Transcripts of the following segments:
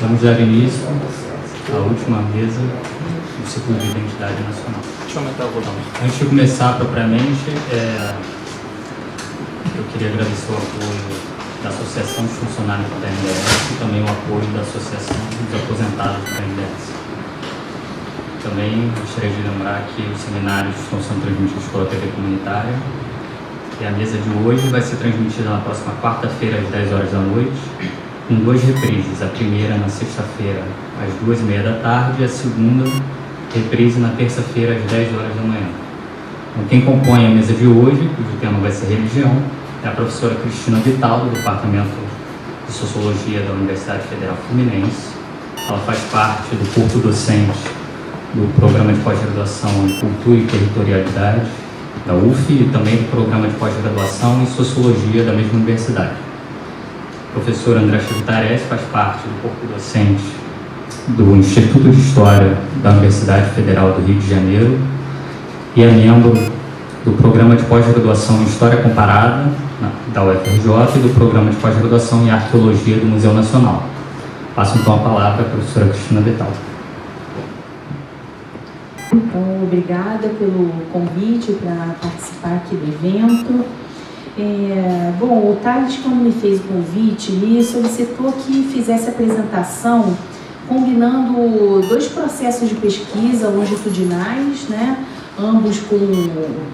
Vamos dar início à última mesa do ciclo de identidade nacional. Deixa eu aumentar o botão. Antes de começar propriamente, eu queria agradecer o apoio da Associação de Funcionários da NDS e também o apoio da Associação dos Aposentados da NDS. Também gostaria de lembrar que os seminários estão sendo transmitidos pela TV comunitária e a mesa de hoje vai ser transmitida na próxima quarta-feira às 10 horas da noite, com 2 reprises, a primeira na sexta-feira às 2h30 da tarde e a segunda reprise na terça-feira às 10 horas da manhã. Então, quem compõe a mesa de hoje, cujo tema vai ser religião, é a professora Cristina Vital, do Departamento de Sociologia da Universidade Federal Fluminense. Ela faz parte do corpo docente do Programa de Pós-Graduação em Cultura e Territorialidade da UF e também do Programa de Pós-Graduação em Sociologia da mesma universidade. O professor André Chivitares faz parte do corpo docente do Instituto de História da Universidade Federal do Rio de Janeiro e é membro do Programa de Pós-Graduação em História Comparada da UFRJ e do Programa de Pós-Graduação em Arqueologia do Museu Nacional. Passo então a palavra à professora Cristina Vital. Então, obrigada pelo convite para participar aqui do evento. Bom, o Thales, quando me fez o convite, me solicitou que fizesse a apresentação combinando 2 processos de pesquisa longitudinais, né, ambos com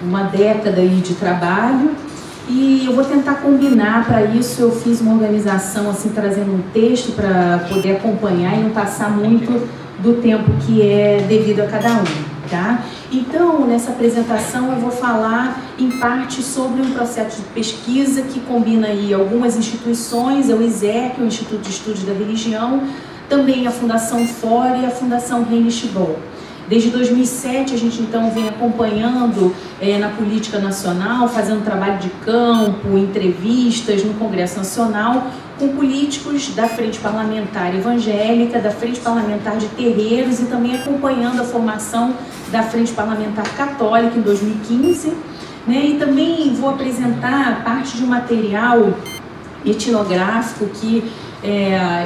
uma década aí de trabalho, e eu vou tentar combinar. Para isso eu fiz uma organização assim, trazendo um texto para poder acompanhar e não passar muito do tempo que é devido a cada um. Tá? Então, nessa apresentação eu vou falar em parte sobre um processo de pesquisa que combina aí algumas instituições, o ISEC, o Instituto de Estudos da Religião, também a Fundação Fora e a Fundação Heinrich Böll. Desde 2007 a gente então vem acompanhando na política nacional, fazendo trabalho de campo, entrevistas no Congresso Nacional com políticos da Frente Parlamentar Evangélica, da Frente Parlamentar de Terreiros e também acompanhando a formação da Frente Parlamentar Católica em 2015. Né? E também vou apresentar parte de um material etnográfico que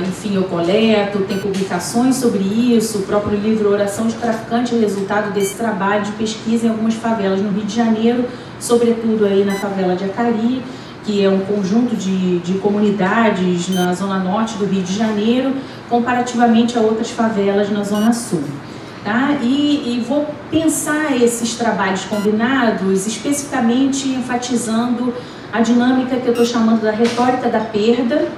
enfim, eu coleto, tem publicações sobre isso, o próprio livro Oração de Traficante é resultado desse trabalho de pesquisa em algumas favelas no Rio de Janeiro, sobretudo aí na favela de Acari, que é um conjunto de comunidades na zona norte do Rio de Janeiro, comparativamente a outras favelas na zona sul. Tá? E vou pensar esses trabalhos combinados especificamente enfatizando a dinâmica que eu estou chamando da retórica da perda,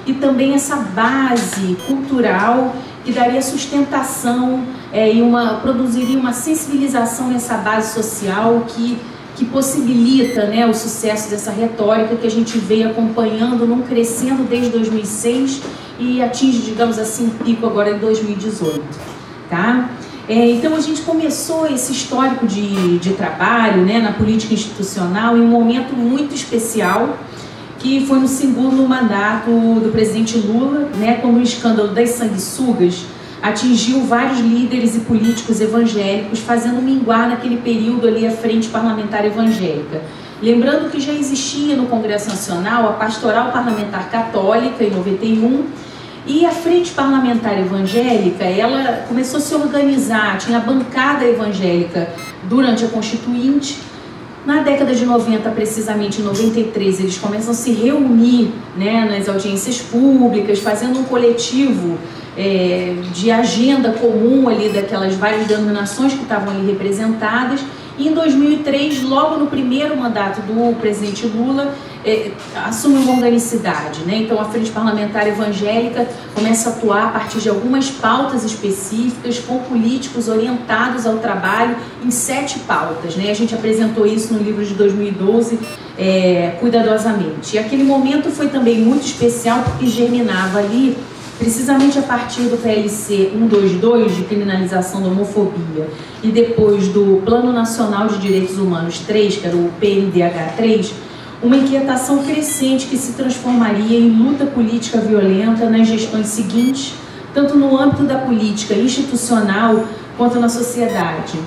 e também essa base cultural que daria sustentação e produziria uma sensibilização nessa base social que possibilita, né, o sucesso dessa retórica que a gente veio acompanhando, num crescendo desde 2006 e atinge, digamos assim, um pico agora em 2018. Tá? Então a gente começou esse histórico de trabalho, né, na política institucional em um momento muito especial, que foi no segundo mandato do presidente Lula, né, quando o escândalo das sanguessugas atingiu vários líderes e políticos evangélicos, fazendo minguar naquele período ali a Frente Parlamentar Evangélica. Lembrando que já existia no Congresso Nacional a Pastoral Parlamentar Católica, em 91, e a Frente Parlamentar Evangélica, ela começou a se organizar, tinha a bancada evangélica durante a Constituinte. Na década de 90, precisamente em 93, eles começam a se reunir, né, nas audiências públicas, fazendo um coletivo de agenda comum ali daquelas várias denominações que estavam ali representadas. E em 2003, logo no primeiro mandato do presidente Lula, assume uma organicidade, né? Então a Frente Parlamentar Evangélica começa a atuar a partir de algumas pautas específicas, com políticos orientados ao trabalho em 7 pautas, né? A gente apresentou isso no livro de 2012, cuidadosamente. E aquele momento foi também muito especial porque germinava ali, precisamente a partir do PLC 122, de criminalização da homofobia, e depois do Plano Nacional de Direitos Humanos 3, que era o PNDH 3, uma inquietação crescente que se transformaria em luta política violenta nas gestões seguintes, tanto no âmbito da política institucional quanto na sociedade.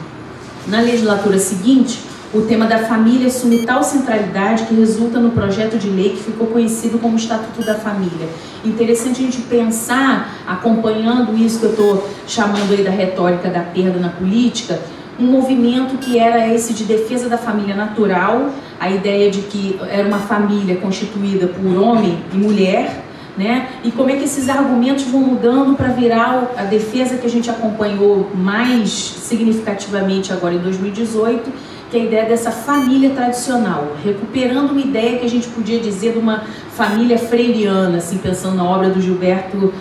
Na legislatura seguinte, o tema da família assume tal centralidade que resulta no projeto de lei que ficou conhecido como Estatuto da Família. Interessante a gente pensar, acompanhando isso que eu estou chamando aí da retórica da perda na política, um movimento que era esse de defesa da família natural, a ideia de que era uma família constituída por homem e mulher, né? E como é que esses argumentos vão mudando para virar a defesa que a gente acompanhou mais significativamente agora em 2018, que é a ideia dessa família tradicional, recuperando uma ideia que a gente podia dizer de uma família freiriana, assim, pensando na obra do Gilberto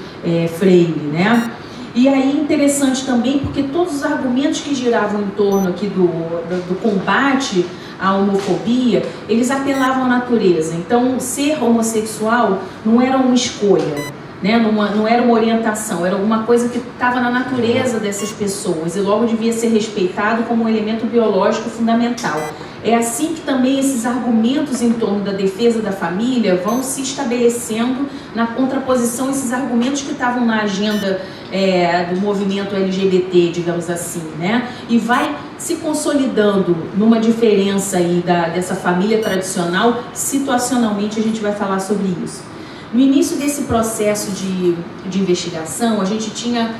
Freire, né? E aí interessante também porque todos os argumentos que giravam em torno aqui do combate à homofobia, eles apelavam à natureza. Então, ser homossexual não era uma escolha, né? Não era uma orientação, era alguma coisa que estava na natureza dessas pessoas e logo devia ser respeitado como um elemento biológico fundamental. É assim que também esses argumentos em torno da defesa da família vão se estabelecendo na contraposição a esses argumentos que estavam na agenda do movimento LGBT, digamos assim, né? E vai se consolidando numa diferença aí dessa família tradicional. Situacionalmente a gente vai falar sobre isso. No início desse processo de investigação, a gente tinha,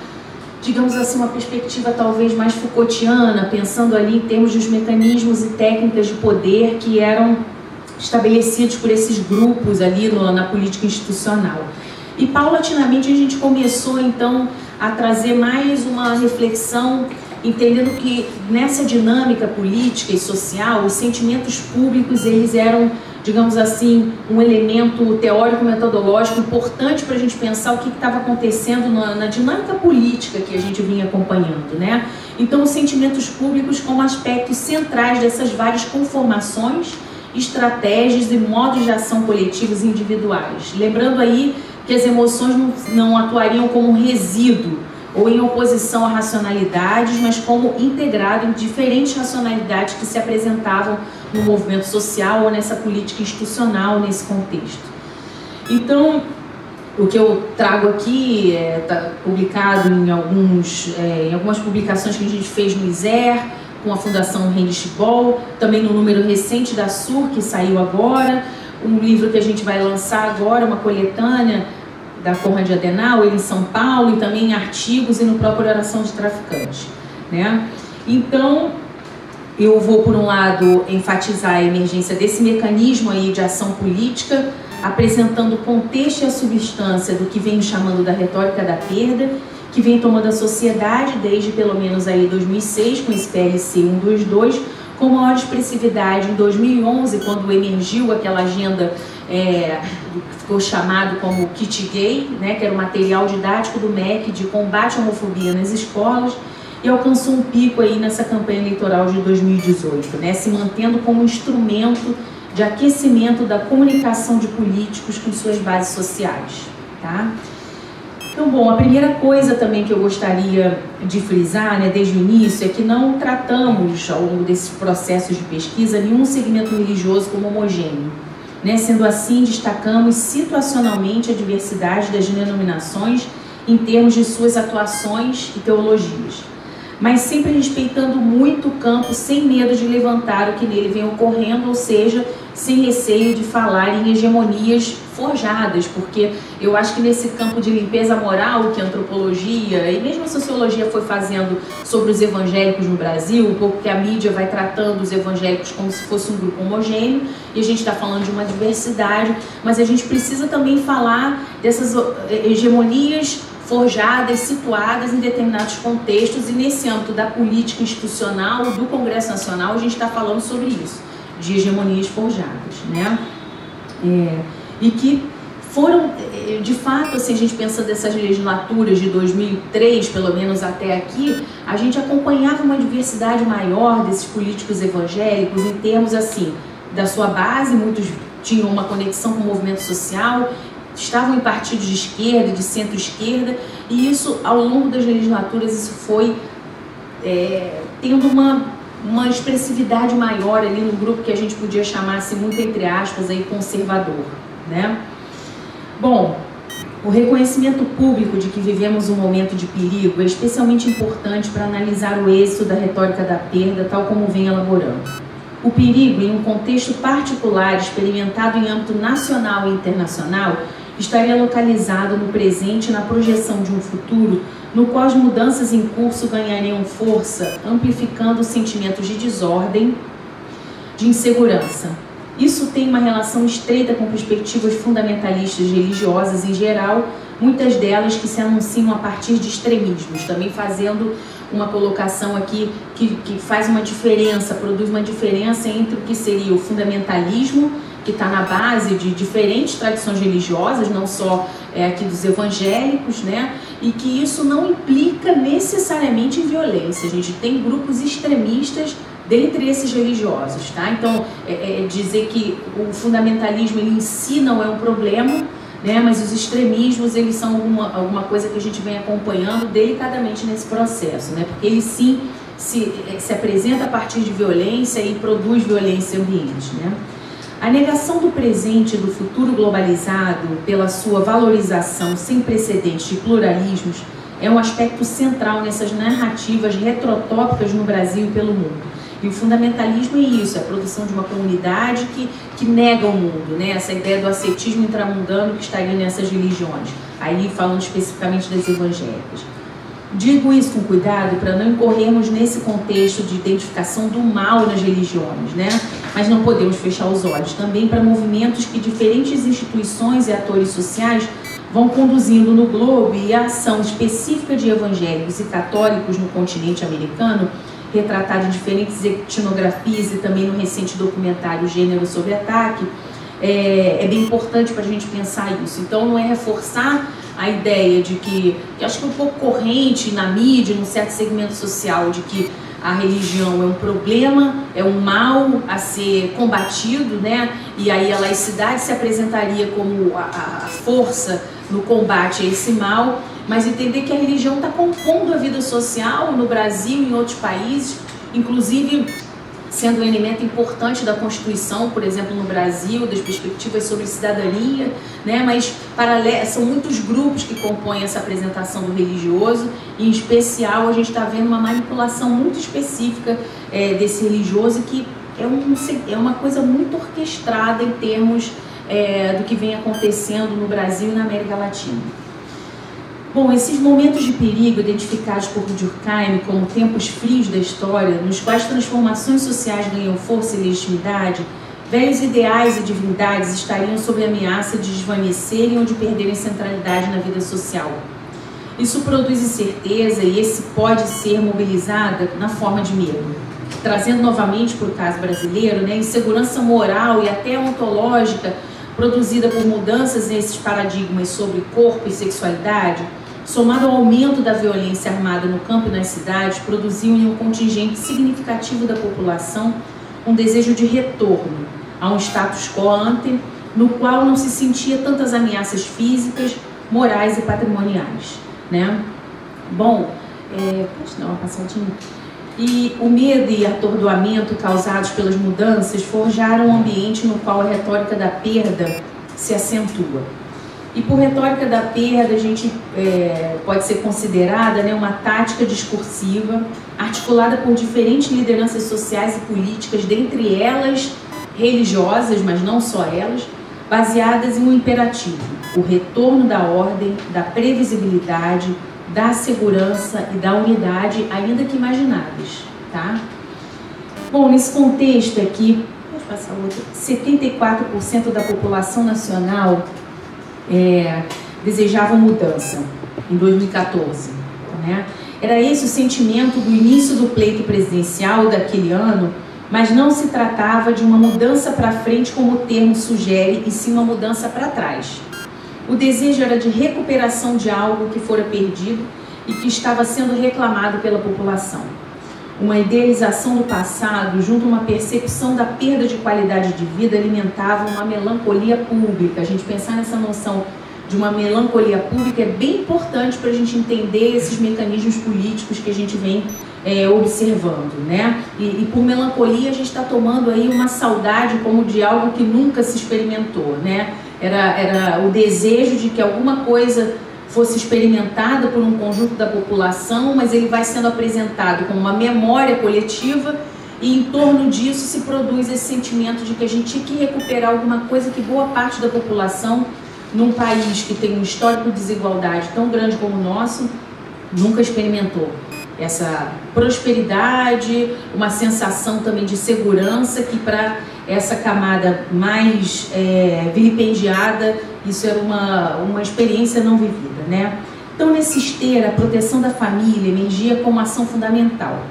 digamos assim, uma perspectiva talvez mais Foucaultiana, pensando ali em termos dos mecanismos e técnicas de poder que eram estabelecidos por esses grupos ali na política institucional. E paulatinamente a gente começou então a trazer mais uma reflexão, entendendo que nessa dinâmica política e social, os sentimentos públicos eles eram, digamos assim, um elemento teórico-metodológico importante para a gente pensar o que estava acontecendo na dinâmica política que a gente vinha acompanhando, né? Então, os sentimentos públicos como aspectos centrais dessas várias conformações, estratégias e modos de ação coletivos e individuais. Lembrando aí que as emoções não atuariam como um resíduo ou em oposição a racionalidades, mas como integrado em diferentes racionalidades que se apresentavam no movimento social ou nessa política institucional, nesse contexto. Então, o que eu trago aqui está publicado em algumas publicações que a gente fez no ISER, com a Fundação Heinrich Böll, também no número recente da SUR, que saiu agora, um livro que a gente vai lançar agora, uma coletânea da Konrad Adenauer em São Paulo, e também em artigos e no próprio Oração de Traficante, né? Então, eu vou, por um lado, enfatizar a emergência desse mecanismo aí de ação política, apresentando o contexto e a substância do que vem chamando da retórica da perda, que vem tomando a sociedade desde pelo menos aí 2006, com esse PLC 122, com maior expressividade em 2011, quando emergiu aquela agenda que ficou chamado como Kit Gay, né, que era o material didático do MEC de combate à homofobia nas escolas, e alcançou um pico aí nessa campanha eleitoral de 2018, né, se mantendo como instrumento de aquecimento da comunicação de políticos com suas bases sociais, tá? Então, bom, a primeira coisa também que eu gostaria de frisar, né, desde o início, é que não tratamos, ao longo desses processos de pesquisa, nenhum segmento religioso como homogêneo, né? Sendo assim, destacamos situacionalmente a diversidade das denominações em termos de suas atuações e teologias, mas sempre respeitando muito o campo, sem medo de levantar o que nele vem ocorrendo, ou seja, sem receio de falar em hegemonias forjadas, porque eu acho que nesse campo de limpeza moral que a antropologia e mesmo a sociologia foi fazendo sobre os evangélicos no Brasil, porque a mídia vai tratando os evangélicos como se fosse um grupo homogêneo, e a gente está falando de uma diversidade, mas a gente precisa também falar dessas hegemonias forjadas, situadas em determinados contextos, e nesse âmbito da política institucional, do Congresso Nacional, a gente está falando sobre isso, de hegemonias forjadas, né? E que foram, de fato, assim, a gente pensa dessas legislaturas de 2003, pelo menos até aqui, a gente acompanhava uma diversidade maior desses políticos evangélicos em termos, assim, da sua base, muitos tinham uma conexão com o movimento social, estavam em partidos de esquerda, de centro-esquerda, e isso, ao longo das legislaturas, isso foi tendo uma expressividade maior ali no grupo que a gente podia chamar, assim, muito entre aspas, aí, conservador, né? Bom, o reconhecimento público de que vivemos um momento de perigo é especialmente importante para analisar o êxito da retórica da perda, tal como vem elaborando. O perigo, em um contexto particular experimentado em âmbito nacional e internacional, estaria localizado no presente e na projeção de um futuro no qual as mudanças em curso ganhariam força, amplificando sentimentos de desordem, de insegurança. Isso tem uma relação estreita com perspectivas fundamentalistas religiosas em geral, muitas delas que se anunciam a partir de extremismos, também fazendo uma colocação aqui que faz uma diferença, produz uma diferença entre o que seria o fundamentalismo, que está na base de diferentes tradições religiosas, não só aqui dos evangélicos, né? E que isso não implica necessariamente em violência. A gente tem grupos extremistas dentre esses religiosos, tá? Então, dizer que o fundamentalismo ele em si não é um problema, né? Mas os extremismos, eles são alguma coisa que a gente vem acompanhando delicadamente nesse processo, né? Porque ele sim se apresenta a partir de violência e produz violência ambiente, né? A negação do presente e do futuro globalizado pela sua valorização sem precedentes de pluralismos é um aspecto central nessas narrativas retrotópicas no Brasil e pelo mundo. E o fundamentalismo é isso, é a produção de uma comunidade que nega o mundo, né? Essa ideia do ascetismo intramundano que estaria nessas religiões, aí falando especificamente das evangélicas. Digo isso com cuidado para não incorrermos nesse contexto de identificação do mal nas religiões, né? Mas não podemos fechar os olhos também para movimentos que diferentes instituições e atores sociais vão conduzindo no globo, e a ação específica de evangélicos e católicos no continente americano, retratado em diferentes etnografias e também no recente documentário Gênero sob Ataque, é bem importante para a gente pensar isso. Então não é reforçar a ideia de que acho que é um pouco corrente na mídia, num certo segmento social, de que a religião é um problema, é um mal a ser combatido, né? E aí a laicidade se apresentaria como a força no combate a esse mal, mas entender que a religião está compondo a vida social no Brasil e em outros países, inclusive sendo um elemento importante da Constituição, por exemplo, no Brasil, das perspectivas sobre cidadania, né? Mas são muitos grupos que compõem essa apresentação do religioso, e em especial a gente está vendo uma manipulação muito específica desse religioso, que é uma coisa muito orquestrada em termos do que vem acontecendo no Brasil e na América Latina. Bom, esses momentos de perigo identificados por Durkheim como tempos frios da história, nos quais transformações sociais ganham força e legitimidade, velhos ideais e divindades estariam sob ameaça de desvanecerem ou de perderem centralidade na vida social. Isso produz incerteza, e esse pode ser mobilizada na forma de medo. Trazendo novamente para o caso brasileiro, né, insegurança moral e até ontológica produzida por mudanças nesses paradigmas sobre corpo e sexualidade, somado ao aumento da violência armada no campo e nas cidades, produziu em um contingente significativo da população um desejo de retorno a um status quo ante, no qual não se sentia tantas ameaças físicas, morais e patrimoniais, né? Bom, pode dar uma passadinha? E o medo e atordoamento causados pelas mudanças forjaram um ambiente no qual a retórica da perda se acentua. E por retórica da perda, a gente pode ser considerada, né, uma tática discursiva articulada por diferentes lideranças sociais e políticas, dentre elas religiosas, mas não só elas, baseadas em um imperativo: o retorno da ordem, da previsibilidade, da segurança e da unidade, ainda que imaginadas, tá? Bom, nesse contexto aqui, pode passar outro, 74% da população nacional desejava mudança em 2014, né? Era esse o sentimento do início do pleito presidencial daquele ano, mas não se tratava de uma mudança para frente, como o termo sugere, e sim uma mudança para trás. O desejo era de recuperação de algo que fora perdido e que estava sendo reclamado pela população. Uma idealização do passado, junto a uma percepção da perda de qualidade de vida, alimentavam uma melancolia pública. A gente pensar nessa noção de uma melancolia pública é bem importante para a gente entender esses mecanismos políticos que a gente vem observando, né? E por melancolia a gente está tomando aí uma saudade como de algo que nunca se experimentou, né? Era o desejo de que alguma coisa fosse experimentada por um conjunto da população, mas ele vai sendo apresentado como uma memória coletiva e em torno disso se produz esse sentimento de que a gente tinha que recuperar alguma coisa que boa parte da população, num país que tem um histórico de desigualdade tão grande como o nosso, nunca experimentou. Essa prosperidade, uma sensação também de segurança, que para essa camada mais vilipendiada, isso era uma experiência não vivida, né? Então, nessa esteira, a proteção da família emergia como ação fundamental.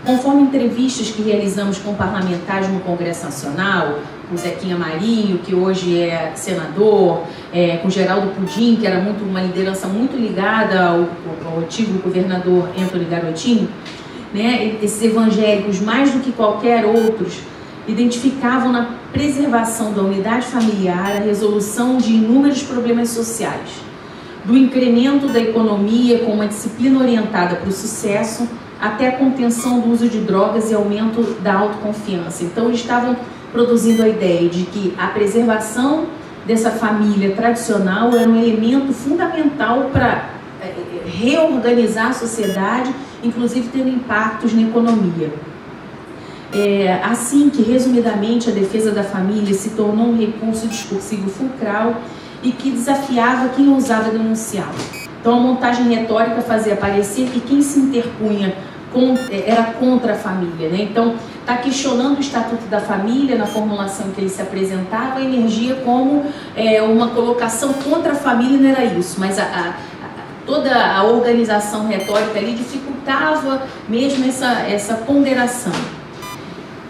Conforme entrevistas que realizamos com parlamentares no Congresso Nacional, com Zequinha Marinho, que hoje é senador, com Geraldo Pudim, que era uma liderança muito ligada ao antigo governador Antony Garotinho, né? Esses evangélicos, mais do que qualquer outros, identificavam na preservação da unidade familiar a resolução de inúmeros problemas sociais, do incremento da economia com uma disciplina orientada para o sucesso, até a contenção do uso de drogas e aumento da autoconfiança. Então, eles estavam produzindo a ideia de que a preservação dessa família tradicional era um elemento fundamental para reorganizar a sociedade, inclusive tendo impactos na economia. Assim que, resumidamente, a defesa da família se tornou um recurso discursivo fulcral e que desafiava quem ousava denunciá-lo. Então, a montagem retórica fazia parecer que quem se interpunha era contra a família, né? Então, está questionando o Estatuto da Família na formulação que ele se apresentava, a energia como uma colocação contra a família, não era isso, mas toda a organização retórica ali dificultava mesmo essa ponderação.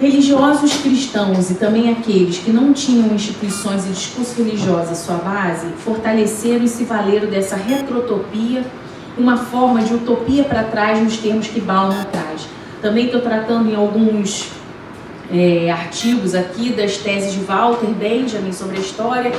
Religiosos cristãos e também aqueles que não tinham instituições e discurso religioso à sua base, fortaleceram e se valeram dessa retrotopia, uma forma de utopia para trás nos termos que Bauman traz. Também estou tratando em alguns artigos aqui das teses de Walter Benjamin sobre a história.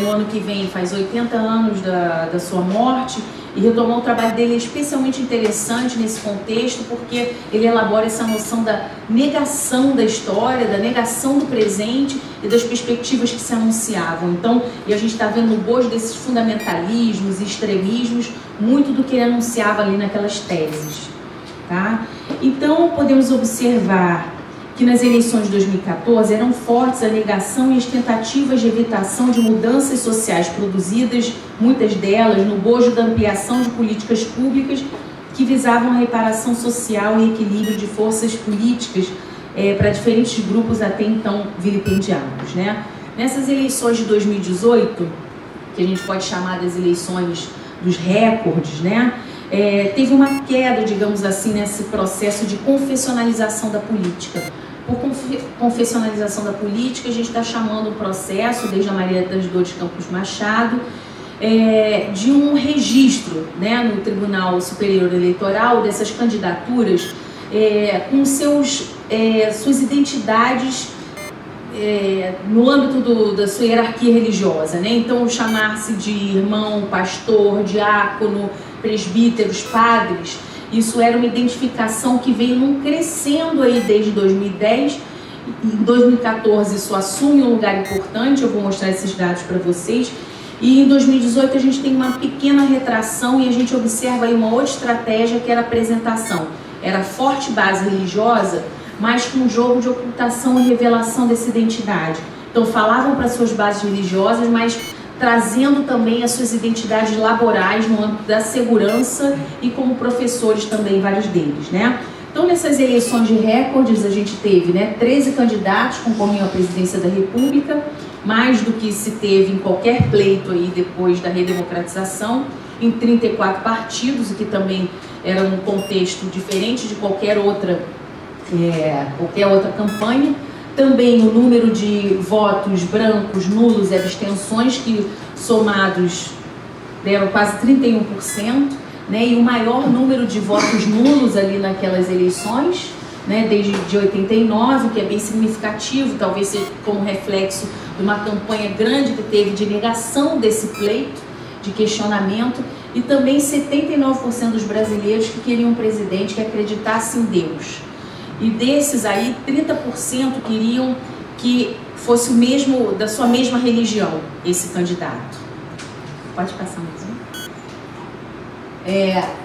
No ano que vem faz 80 anos da sua morte, e retomar o trabalho dele é especialmente interessante nesse contexto, porque ele elabora essa noção da negação da história, da negação do presente e das perspectivas que se anunciavam. Então, e a gente está vendo no bojo desses fundamentalismos e extremismos, muito do que ele anunciava ali naquelas teses. Tá? Então, podemos observar que nas eleições de 2014 eram fortes a negação e as tentativas de evitação de mudanças sociais produzidas, muitas delas no bojo da ampliação de políticas públicas que visavam a reparação social e equilíbrio de forças políticas para diferentes grupos até então vilipendiados, né? Nessas eleições de 2018, que a gente pode chamar das eleições dos recordes, né? Teve uma queda, digamos assim, nesse processo de confessionalização da política. Por confessionalização da política, a gente está chamando o processo, desde a Maria das Dores Campos Machado, de um registro, né, no Tribunal Superior Eleitoral dessas candidaturas com suas identidades no âmbito da sua hierarquia religiosa, né? Então, chamar-se de irmão, pastor, diácono, presbíteros, padres, isso era uma identificação que veio crescendo aí desde 2010. Em 2014 isso assume um lugar importante, eu vou mostrar esses dados para vocês. E em 2018 a gente tem uma pequena retração e a gente observa aí uma outra estratégia, que era a apresentação. Era forte base religiosa, mas com um jogo de ocultação e revelação dessa identidade. Então falavam para suas bases religiosas, mas trazendo também as suas identidades laborais no âmbito da segurança e como professores também, vários deles, né? Então, nessas eleições de recordes, a gente teve, né, 13 candidatos concorrendo à presidência da República, mais do que se teve em qualquer pleito aí depois da redemocratização, em 34 partidos, o que também era um contexto diferente de qualquer outra campanha. Também o número de votos brancos, nulos e abstenções, que somados deram quase 31%, né? E o maior número de votos nulos ali naquelas eleições, né? Desde de 89, que é bem significativo, talvez seja como reflexo de uma campanha grande que teve de negação desse pleito, de questionamento, e também 79% dos brasileiros que queriam um presidente que acreditasse em Deus. E desses aí, 30% queriam que fosse o mesmo, da sua mesma religião, esse candidato. Pode passar mais um.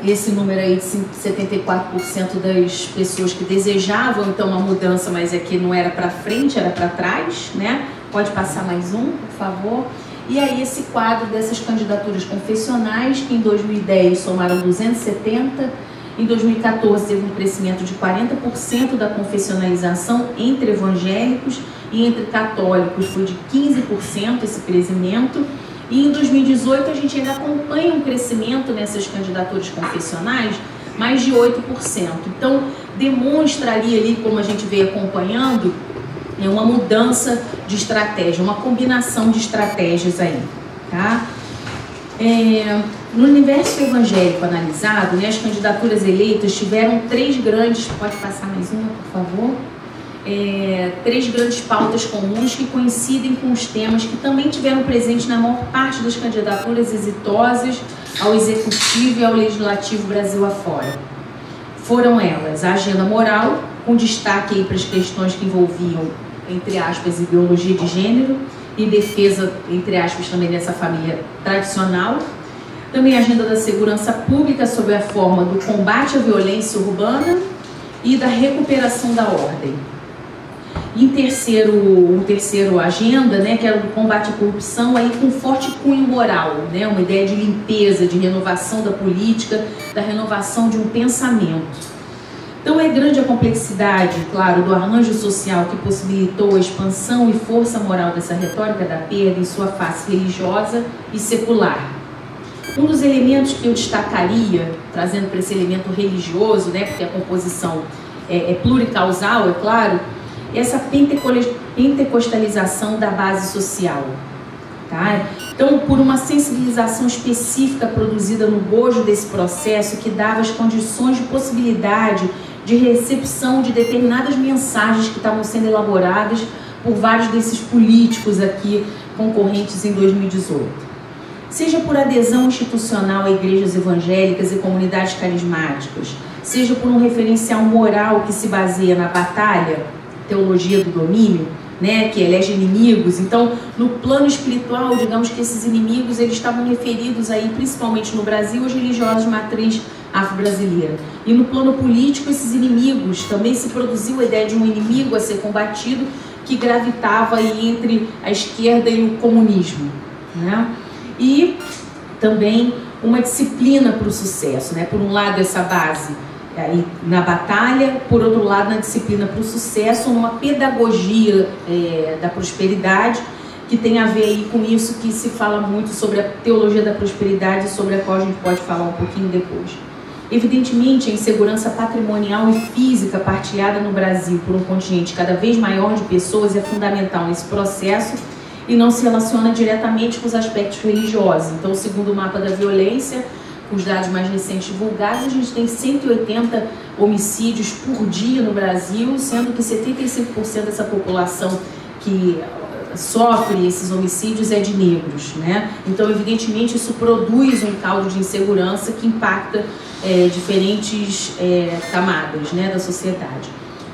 esse número aí de 74% das pessoas que desejavam então uma mudança, mas é que não era para frente, era para trás, né? Pode passar mais um, por favor. E aí esse quadro dessas candidaturas confessionais, que em 2010 somaram 270, em 2014 teve um crescimento de 40% da confessionalização entre evangélicos, e entre católicos foi de 15% esse crescimento. E em 2018 a gente ainda acompanha um crescimento nessas candidaturas confessionais, mais de 8%. Então demonstra ali como a gente veio acompanhando, uma mudança de estratégia, uma combinação de estratégias aí, tá? No universo evangélico analisado, né, as candidaturas eleitas tiveram três grandes, pode passar mais uma, por favor? Três grandes pautas comuns que coincidem com os temas que também tiveram presente na maior parte das candidaturas exitosas ao Executivo e ao Legislativo Brasil afora. Foram elas a agenda moral, com destaque aí para as questões que envolviam, entre aspas, ideologia de gênero e defesa, entre aspas, também dessa família tradicional. Também a agenda da segurança pública sob a forma do combate à violência urbana e da recuperação da ordem. Em terceiro agenda, né, que era do combate à corrupção, aí com forte cunho moral, né, uma ideia de limpeza, de renovação da política, da renovação de um pensamento. Então é grande a complexidade, claro, do arranjo social que possibilitou a expansão e força moral dessa retórica da perda em sua face religiosa e secular. Um dos elementos que eu destacaria, trazendo para esse elemento religioso, né, porque a composição é pluricausal, é claro, essa pentecostalização da base social. Tá? Então, por uma sensibilização específica produzida no bojo desse processo, que dava as condições de possibilidade de recepção de determinadas mensagens que estavam sendo elaboradas por vários desses políticos aqui concorrentes em 2018. Seja por adesão institucional a igrejas evangélicas e comunidades carismáticas, seja por um referencial moral que se baseia na batalha, teologia do domínio, né, que elege inimigos. Então, no plano espiritual, digamos que esses inimigos eles estavam referidos aí, principalmente no Brasil, aos religiosos de matriz afro-brasileira. E no plano político, esses inimigos, também se produziu a ideia de um inimigo a ser combatido que gravitava aí entre a esquerda e o comunismo, né? E também uma disciplina para o sucesso, né? Por um lado, essa base aí na batalha, por outro lado, na disciplina para o sucesso, uma pedagogia da prosperidade, que tem a ver aí com isso que se fala muito sobre a teologia da prosperidade, sobre a qual a gente pode falar um pouquinho depois. Evidentemente, a insegurança patrimonial e física partilhada no Brasil por um contingente cada vez maior de pessoas é fundamental nesse processo e não se relaciona diretamente com os aspectos religiosos. Então, segundo o mapa da violência, com os dados mais recentes divulgados, a gente tem 180 homicídios por dia no Brasil, sendo que 75% dessa população que sofre esses homicídios é de negros, né? Então, evidentemente, isso produz um caldo de insegurança que impacta diferentes camadas, né, da sociedade.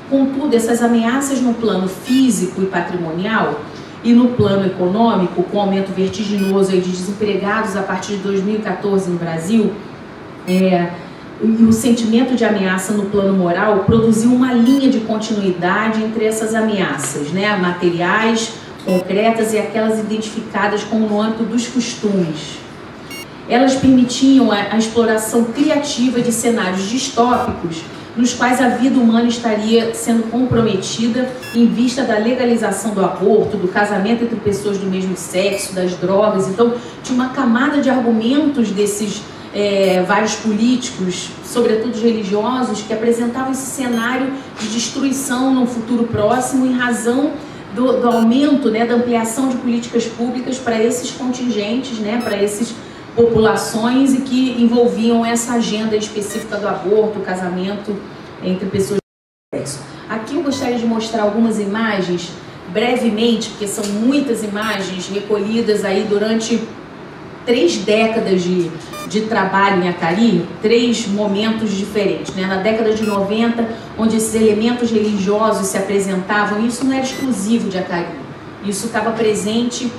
Contudo, essas ameaças no plano físico e patrimonial e no plano econômico, com aumento vertiginoso aí de desempregados a partir de 2014 no Brasil, e o sentimento de ameaça no plano moral produziu uma linha de continuidade entre essas ameaças, né, materiais, concretas e aquelas identificadas como no âmbito dos costumes. Elas permitiam a exploração criativa de cenários distópicos nos quais a vida humana estaria sendo comprometida em vista da legalização do aborto, do casamento entre pessoas do mesmo sexo, das drogas. Então, tinha uma camada de argumentos desses vários políticos, sobretudo religiosos, que apresentavam esse cenário de destruição no futuro próximo em razão do aumento, né, da ampliação de políticas públicas para esses contingentes, né, para essas populações e que envolviam essa agenda específica do aborto, do casamento entre pessoas do sexo. Aqui eu gostaria de mostrar algumas imagens, brevemente, porque são muitas imagens recolhidas aí durante 3 décadas de trabalho em Acari, 3 momentos diferentes, né? Na década de 90, onde esses elementos religiosos se apresentavam, isso não era exclusivo de Acari, isso estava presente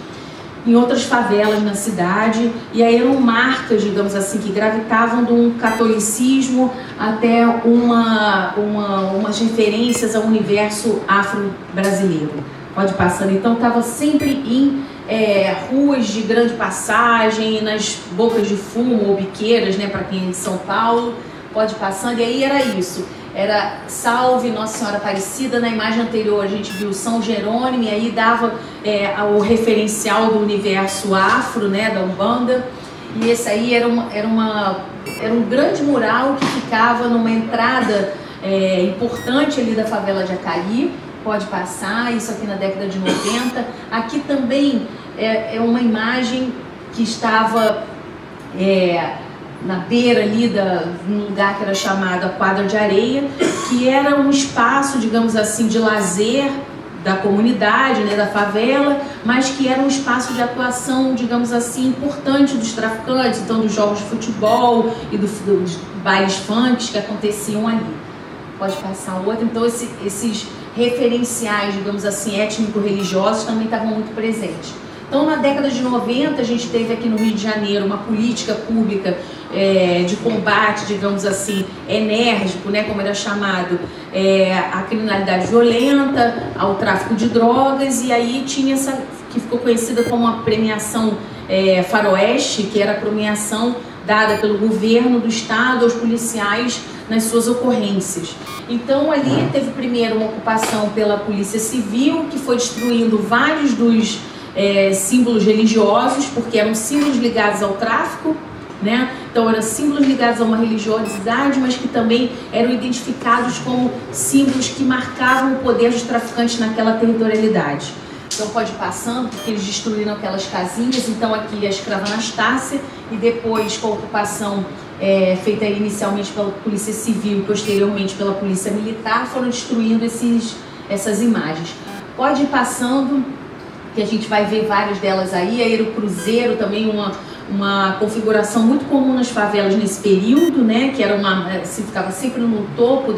em outras favelas na cidade, e aí eram marcas, digamos assim, que gravitavam de um catolicismo até umas referências ao universo afro-brasileiro. Pode passando. Então estava sempre em ruas de grande passagem, nas bocas de fumo ou biqueiras, né, para quem é de São Paulo. Pode passando. E aí era isso. Era Salve Nossa Senhora Aparecida. Na imagem anterior a gente viu São Jerônimo, e aí dava o referencial do universo afro, né, da Umbanda. E esse aí era um grande mural que ficava numa entrada importante ali da favela de Acari. Pode passar, isso aqui na década de 90. Aqui também é uma imagem que estava na beira ali, num lugar que era chamado a Quadra de Areia, que era um espaço, digamos assim, de lazer da comunidade, né, da favela, mas que era um espaço de atuação, digamos assim, importante dos traficantes, então dos jogos de futebol e dos bailes funks que aconteciam ali. Pode passar outra. Então esses referenciais, digamos assim, étnico-religiosos também estavam muito presentes. Então, na década de 90, a gente teve aqui no Rio de Janeiro uma política pública de combate, digamos assim, enérgico, né, como era chamado, à criminalidade violenta, ao tráfico de drogas, e aí tinha essa que ficou conhecida como a premiação Faroeste, que era a premiação dada pelo governo do estado aos policiais nas suas ocorrências. Então ali teve primeiro uma ocupação pela Polícia Civil, que foi destruindo vários dos símbolos religiosos, porque eram símbolos ligados ao tráfico, né? Então eram símbolos ligados a uma religiosidade, mas que também eram identificados como símbolos que marcavam o poder dos traficantes naquela territorialidade. Então pode ir passando, porque eles destruíram aquelas casinhas. Então aqui a escrava Anastácia, e depois com a ocupação feita inicialmente pela Polícia Civil e posteriormente pela Polícia Militar, foram destruindo essas imagens. Pode ir passando, que a gente vai ver várias delas aí. Aí era o Cruzeiro, também uma configuração muito comum nas favelas nesse período, né, que era ficava sempre no topo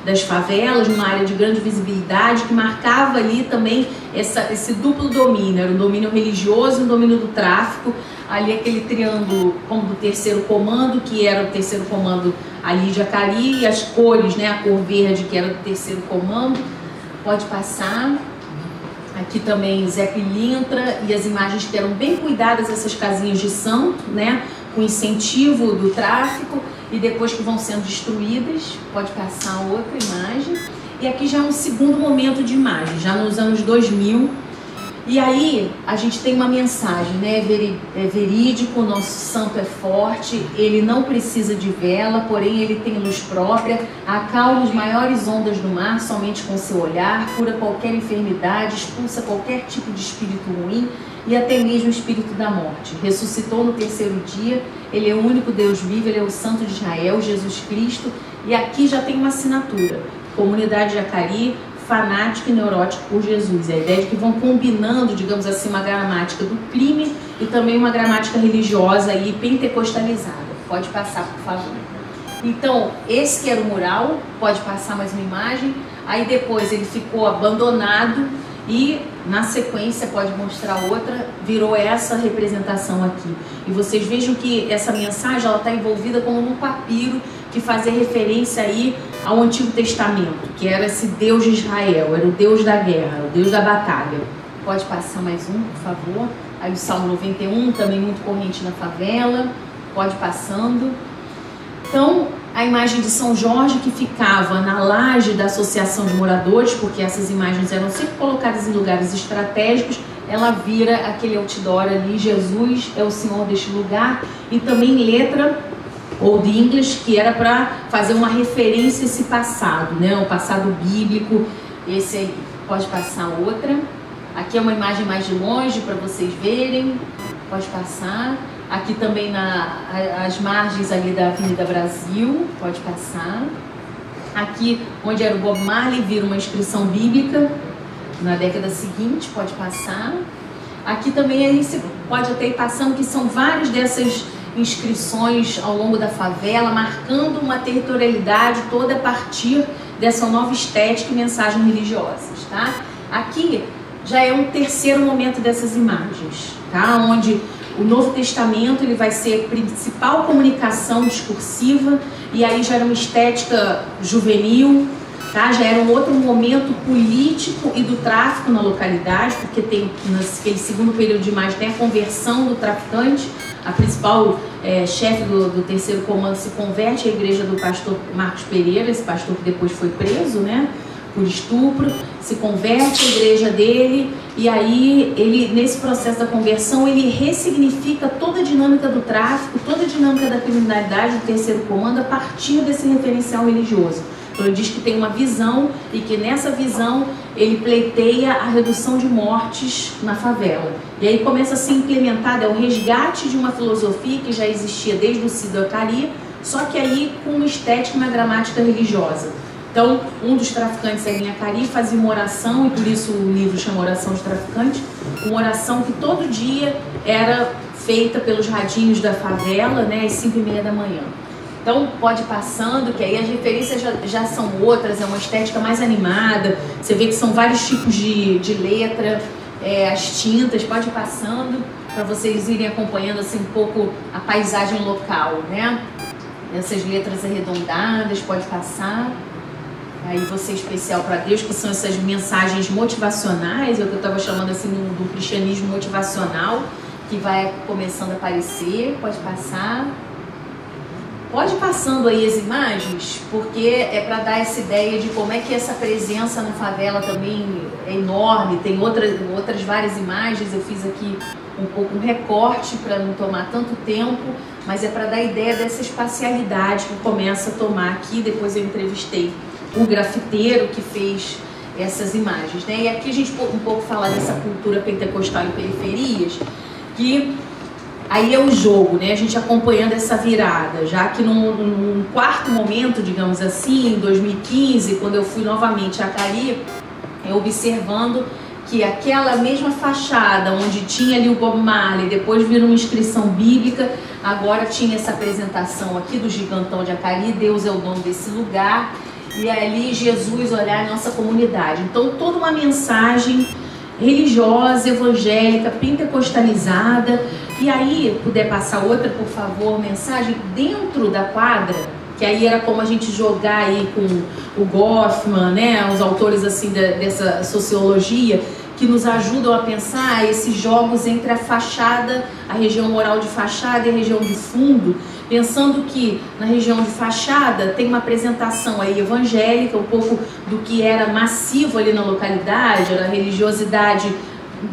das favelas, numa área de grande visibilidade, que marcava ali também esse duplo domínio, era o domínio religioso e o domínio do tráfico. Ali aquele triângulo como do terceiro comando, que era o terceiro comando ali de Acari, e as cores, né, a cor verde, que era do terceiro comando. Pode passar. Aqui também Zé Pilintra, e as imagens que eram bem cuidadas, essas casinhas de santo, né, com incentivo do tráfico, e depois que vão sendo destruídas. Pode passar outra imagem. E aqui já é um segundo momento de imagem, já nos anos 2000. E aí a gente tem uma mensagem, né? É verídico, o nosso santo é forte, ele não precisa de vela, porém ele tem luz própria, acalma as maiores ondas do mar somente com seu olhar, cura qualquer enfermidade, expulsa qualquer tipo de espírito ruim e até mesmo o espírito da morte. Ressuscitou no terceiro dia, ele é o único Deus vivo, ele é o Santo de Israel, Jesus Cristo. E aqui já tem uma assinatura: Comunidade de Acari, fanático e neurótico por Jesus. A ideia de que vão combinando, digamos assim, uma gramática do crime e também uma gramática religiosa e pentecostalizada. Pode passar, por favor. Então, esse que era o mural. Pode passar mais uma imagem. Aí depois ele ficou abandonado e na sequência, pode mostrar outra, virou essa representação aqui. E vocês vejam que essa mensagem ela está envolvida como num papiro que fazia referência aí ao Antigo Testamento, que era esse Deus de Israel, era o Deus da guerra, o Deus da batalha. Pode passar mais um, por favor. Aí o Salmo 91, também muito corrente na favela. Pode passando. Então, a imagem de São Jorge, que ficava na laje da Associação de Moradores, porque essas imagens eram sempre colocadas em lugares estratégicos, ela vira aquele outdoor ali: Jesus é o Senhor deste lugar, e também letra Old English, que era para fazer uma referência a esse passado, né? O passado bíblico. Esse aí. Pode passar outra. Aqui é uma imagem mais de longe para vocês verem. Pode passar. Aqui também as margens ali da Avenida Brasil. Pode passar. Aqui onde era o Bob Marley, vira uma inscrição bíblica na década seguinte. Pode passar. Aqui também aí você pode até ir passando, que são várias dessas inscrições ao longo da favela, marcando uma territorialidade toda a partir dessa nova estética e mensagens religiosas, tá? Aqui já é um terceiro momento dessas imagens, tá? Onde o Novo Testamento ele vai ser a principal comunicação discursiva, e aí já era uma estética juvenil, tá? Já era um outro momento político e do tráfico na localidade, porque tem naquele segundo período de imagem tem a conversão do traficante. A principal chefe do terceiro comando se converte à igreja do pastor Marcos Pereira, esse pastor que depois foi preso, né, por estupro, se converte à igreja dele, e aí ele, nesse processo da conversão, ele ressignifica toda a dinâmica do tráfico, toda a dinâmica da criminalidade do terceiro comando a partir desse referencial religioso. Então ele diz que tem uma visão e que nessa visão ele pleiteia a redução de mortes na favela. E aí começa a ser implementada, é o resgate de uma filosofia que já existia desde o Cid Acari, só que aí com uma estética e uma gramática religiosa. Então, um dos traficantes em Acari fazia uma oração, e por isso o livro chama Oração de Traficante, uma oração que todo dia era feita pelos radinhos da favela, né, às 5h30 da manhã. Então, pode ir passando, que aí as referências já são outras, é uma estética mais animada, você vê que são vários tipos de letra, as tintas, pode ir passando, para vocês irem acompanhando assim, um pouco a paisagem local, né? Essas letras arredondadas, pode passar. Aí você especial para Deus, que são essas mensagens motivacionais, é o que eu estava chamando assim do cristianismo motivacional, que vai começando a aparecer, pode passar. Pode ir passando aí as imagens, porque é para dar essa ideia de como é que essa presença na favela também é enorme, tem outras várias imagens, eu fiz aqui um pouco um recorte para não tomar tanto tempo, mas é para dar ideia dessa espacialidade que começa a tomar aqui. Depois eu entrevistei o grafiteiro que fez essas imagens, né? E aqui a gente um pouco fala dessa cultura pentecostal em periferias, que aí é o jogo, né? A gente acompanhando essa virada, já que num quarto momento, digamos assim, em 2015, quando eu fui novamente a Acari, observando que aquela mesma fachada onde tinha ali o Bob Marley, depois virou uma inscrição bíblica, agora tinha essa apresentação aqui do gigantão de Acari, Deus é o dono desse lugar, e ali Jesus olhar a nossa comunidade. Então toda uma mensagem religiosa, evangélica, pentecostalizada. E aí, puder passar outra, por favor, mensagem dentro da quadra, que aí era como a gente jogar aí com o Goffman, né, os autores assim dessa sociologia, que nos ajudam a pensar esses jogos entre a fachada, a região moral de fachada e a região de fundo, pensando que na região de fachada tem uma apresentação aí evangélica, um pouco do que era massivo ali na localidade, era a religiosidade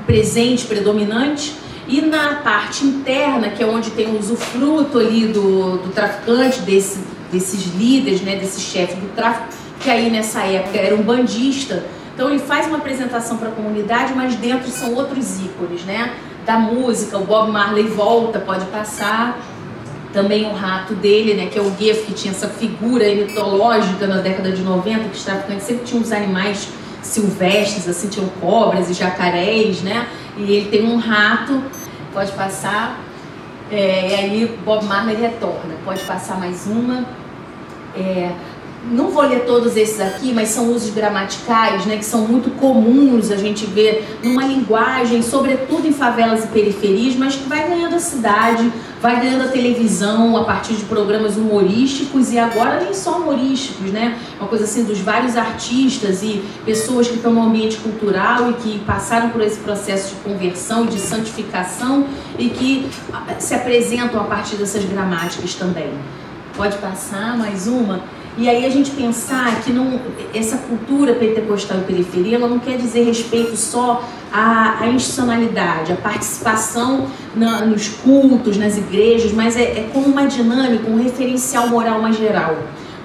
presente, predominante, e na parte interna, que é onde tem o usufruto ali do traficante, desses líderes, né, desses chefes do tráfico, que aí nessa época era um bandista. Então ele faz uma apresentação para a comunidade, mas dentro são outros ícones, né? Da música, o Bob Marley volta, pode passar. Também o rato dele, né? Que é o Geff, que tinha essa figura mitológica na década de 90, que os traficantes sempre tinham uns animais silvestres, assim, tinham cobras e jacarés, né? E ele tem um rato, pode passar. E aí Bob Marley retorna, pode passar mais uma. Não vou ler todos esses aqui, mas são usos gramaticais, né, que são muito comuns a gente ver numa linguagem, sobretudo em favelas e periferias, mas que vai ganhando a cidade, vai ganhando a televisão a partir de programas humorísticos, e agora nem só humorísticos, né? Uma coisa assim dos vários artistas e pessoas que estão no ambiente cultural e que passaram por esse processo de conversão e de santificação e que se apresentam a partir dessas gramáticas também. Pode passar mais uma? E aí a gente pensar que essa cultura pentecostal e periferia, ela não quer dizer respeito só à institucionalidade, à participação nos cultos, nas igrejas, mas é como uma dinâmica, um referencial moral mais geral.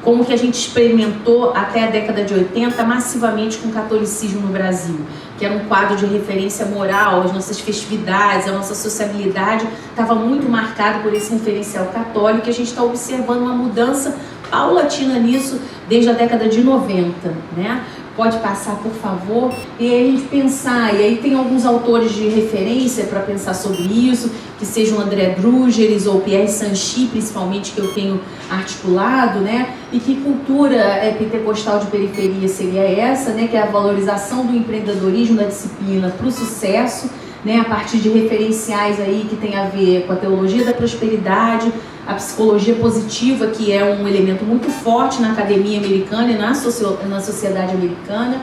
Como que a gente experimentou até a década de 80 massivamente com o catolicismo no Brasil, que era um quadro de referência moral, as nossas festividades, a nossa sociabilidade estava muito marcado por esse referencial católico, e a gente está observando uma mudança paulatina nisso desde a década de 90, né? Pode passar, por favor. E aí a gente pensar, e aí tem alguns autores de referência para pensar sobre isso, que sejam André Drúgeres ou Pierre Sanchi, principalmente, que eu tenho articulado, né? E que cultura pentecostal de periferia seria essa, né? Que é a valorização do empreendedorismo da disciplina para o sucesso, né? A partir de referenciais aí que tem a ver com a teologia da prosperidade, a psicologia positiva, que é um elemento muito forte na academia americana e na sociedade americana,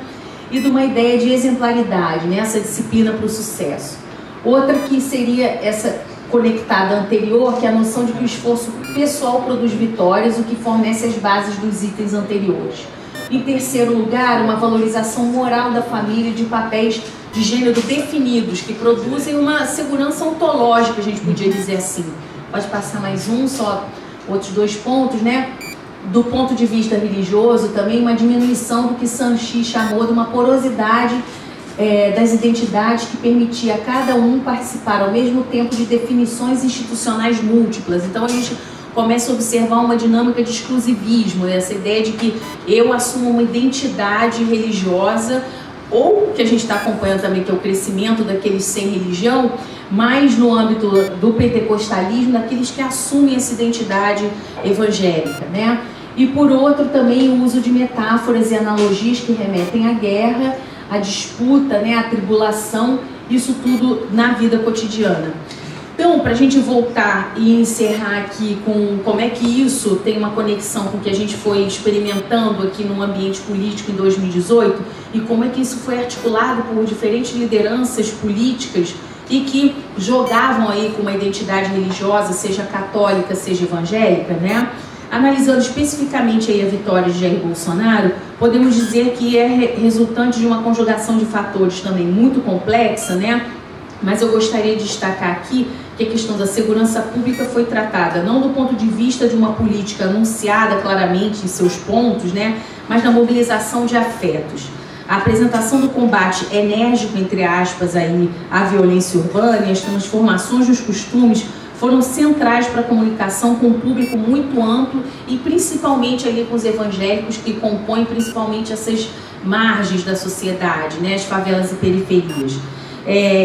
e de uma ideia de exemplaridade, né? Essa disciplina para o sucesso. Outra que seria essa conectada anterior, que é a noção de que o esforço pessoal produz vitórias, o que fornece as bases dos itens anteriores. Em terceiro lugar, uma valorização moral da família e de papéis de gênero definidos, que produzem uma segurança ontológica, a gente podia dizer assim. Pode passar mais um, só outros 2 pontos, né? Do ponto de vista religioso, também uma diminuição do que Sanchi chamou de uma porosidade das identidades que permitia a cada um participar ao mesmo tempo de definições institucionais múltiplas. Então a gente começa a observar uma dinâmica de exclusivismo, essa ideia de que eu assumo uma identidade religiosa, ou que a gente está acompanhando também, que é o crescimento daqueles sem religião, mas no âmbito do pentecostalismo, daqueles que assumem essa identidade evangélica, né? E por outro também o uso de metáforas e analogias que remetem à guerra, à disputa, né, à tribulação, isso tudo na vida cotidiana. Então, para a gente voltar e encerrar aqui com como é que isso tem uma conexão com o que a gente foi experimentando aqui no ambiente político em 2018 e como é que isso foi articulado por diferentes lideranças políticas e que jogavam aí com uma identidade religiosa, seja católica, seja evangélica, né? Analisando especificamente aí a vitória de Jair Bolsonaro, podemos dizer que é resultante de uma conjugação de fatores também muito complexa, né? Mas eu gostaria de destacar aqui que a questão da segurança pública foi tratada não do ponto de vista de uma política anunciada claramente em seus pontos, né? Mas na mobilização de afetos. A apresentação do combate enérgico, entre aspas, aí, à violência urbana e as transformações dos costumes foram centrais para a comunicação com um público muito amplo e principalmente ali com os evangélicos que compõem principalmente essas margens da sociedade, né, as favelas e periferias.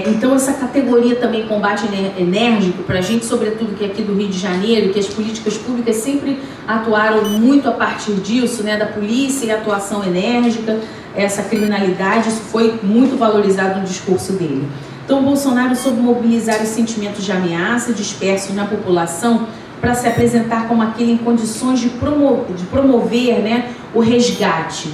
Então essa categoria também combate enérgico para a gente, sobretudo que aqui do Rio de Janeiro, que as políticas públicas sempre atuaram muito a partir disso, né, da polícia e a atuação enérgica, essa criminalidade, isso foi muito valorizado no discurso dele. Então, Bolsonaro soube mobilizar os sentimentos de ameaça dispersos na população para se apresentar como aquele em condições de promover, né, o resgate,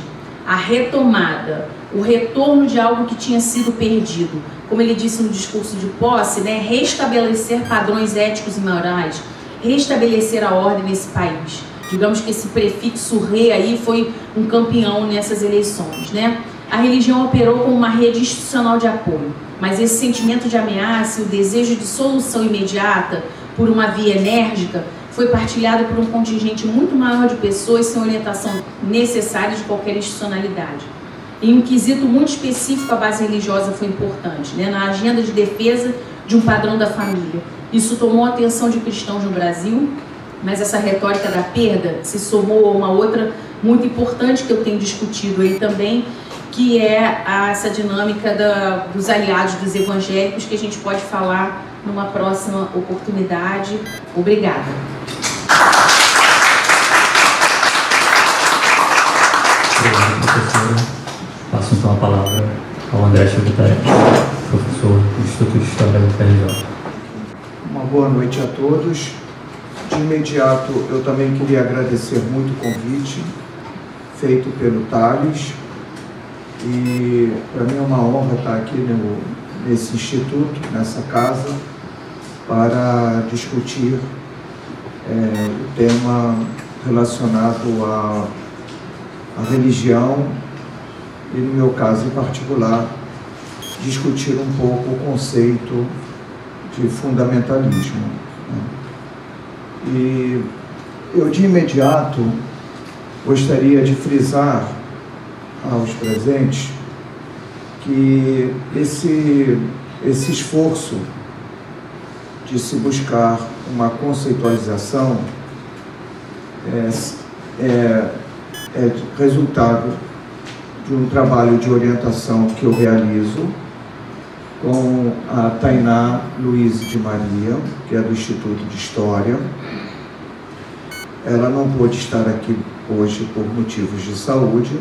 a retomada, o retorno de algo que tinha sido perdido. Como ele disse no discurso de posse, né, restabelecer padrões éticos e morais, restabelecer a ordem nesse país. Digamos que esse prefixo re aí foi um campeão nessas eleições, né? A religião operou como uma rede institucional de apoio, mas esse sentimento de ameaça e o desejo de solução imediata por uma via enérgica foi partilhado por um contingente muito maior de pessoas sem orientação necessária de qualquer institucionalidade. Em um quesito muito específico, a base religiosa foi importante, né? Na agenda de defesa de um padrão da família. Isso tomou a atenção de cristãos no Brasil, mas essa retórica da perda se somou a uma outra muito importante que eu tenho discutido aí também, que é essa dinâmica dos aliados dos evangélicos, que a gente pode falar numa próxima oportunidade. Obrigada. Obrigado, professora. Passo então a palavra ao André Chavitari, professor do Instituto de História do FRJ. Uma boa noite a todos. De imediato, eu também queria agradecer muito o convite feito pelo Thales. E para mim é uma honra estar aqui nesse instituto, nessa casa, para discutir o tema relacionado à religião e, no meu caso em particular, discutir um pouco o conceito de fundamentalismo. E eu, de imediato, gostaria de frisar aos presentes que esse esforço de se buscar uma conceitualização é resultado de um trabalho de orientação que eu realizo com a Tainá Luiz de Maria, que é do Instituto de História. Ela não pôde estar aqui hoje por motivos de saúde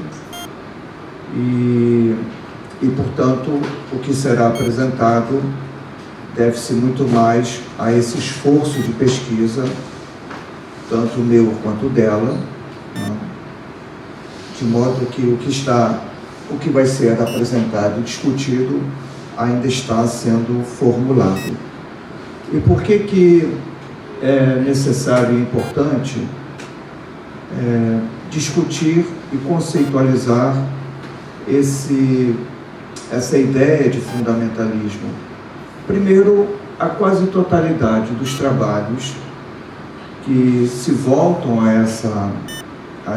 e portanto, o que será apresentado deve-se muito mais a esse esforço de pesquisa, tanto meu quanto dela, né? De modo que o que vai ser apresentado e discutido ainda está sendo formulado. E por que é necessário e importante discutir e conceitualizar essa ideia de fundamentalismo? Primeiro, a quase totalidade dos trabalhos que se voltam a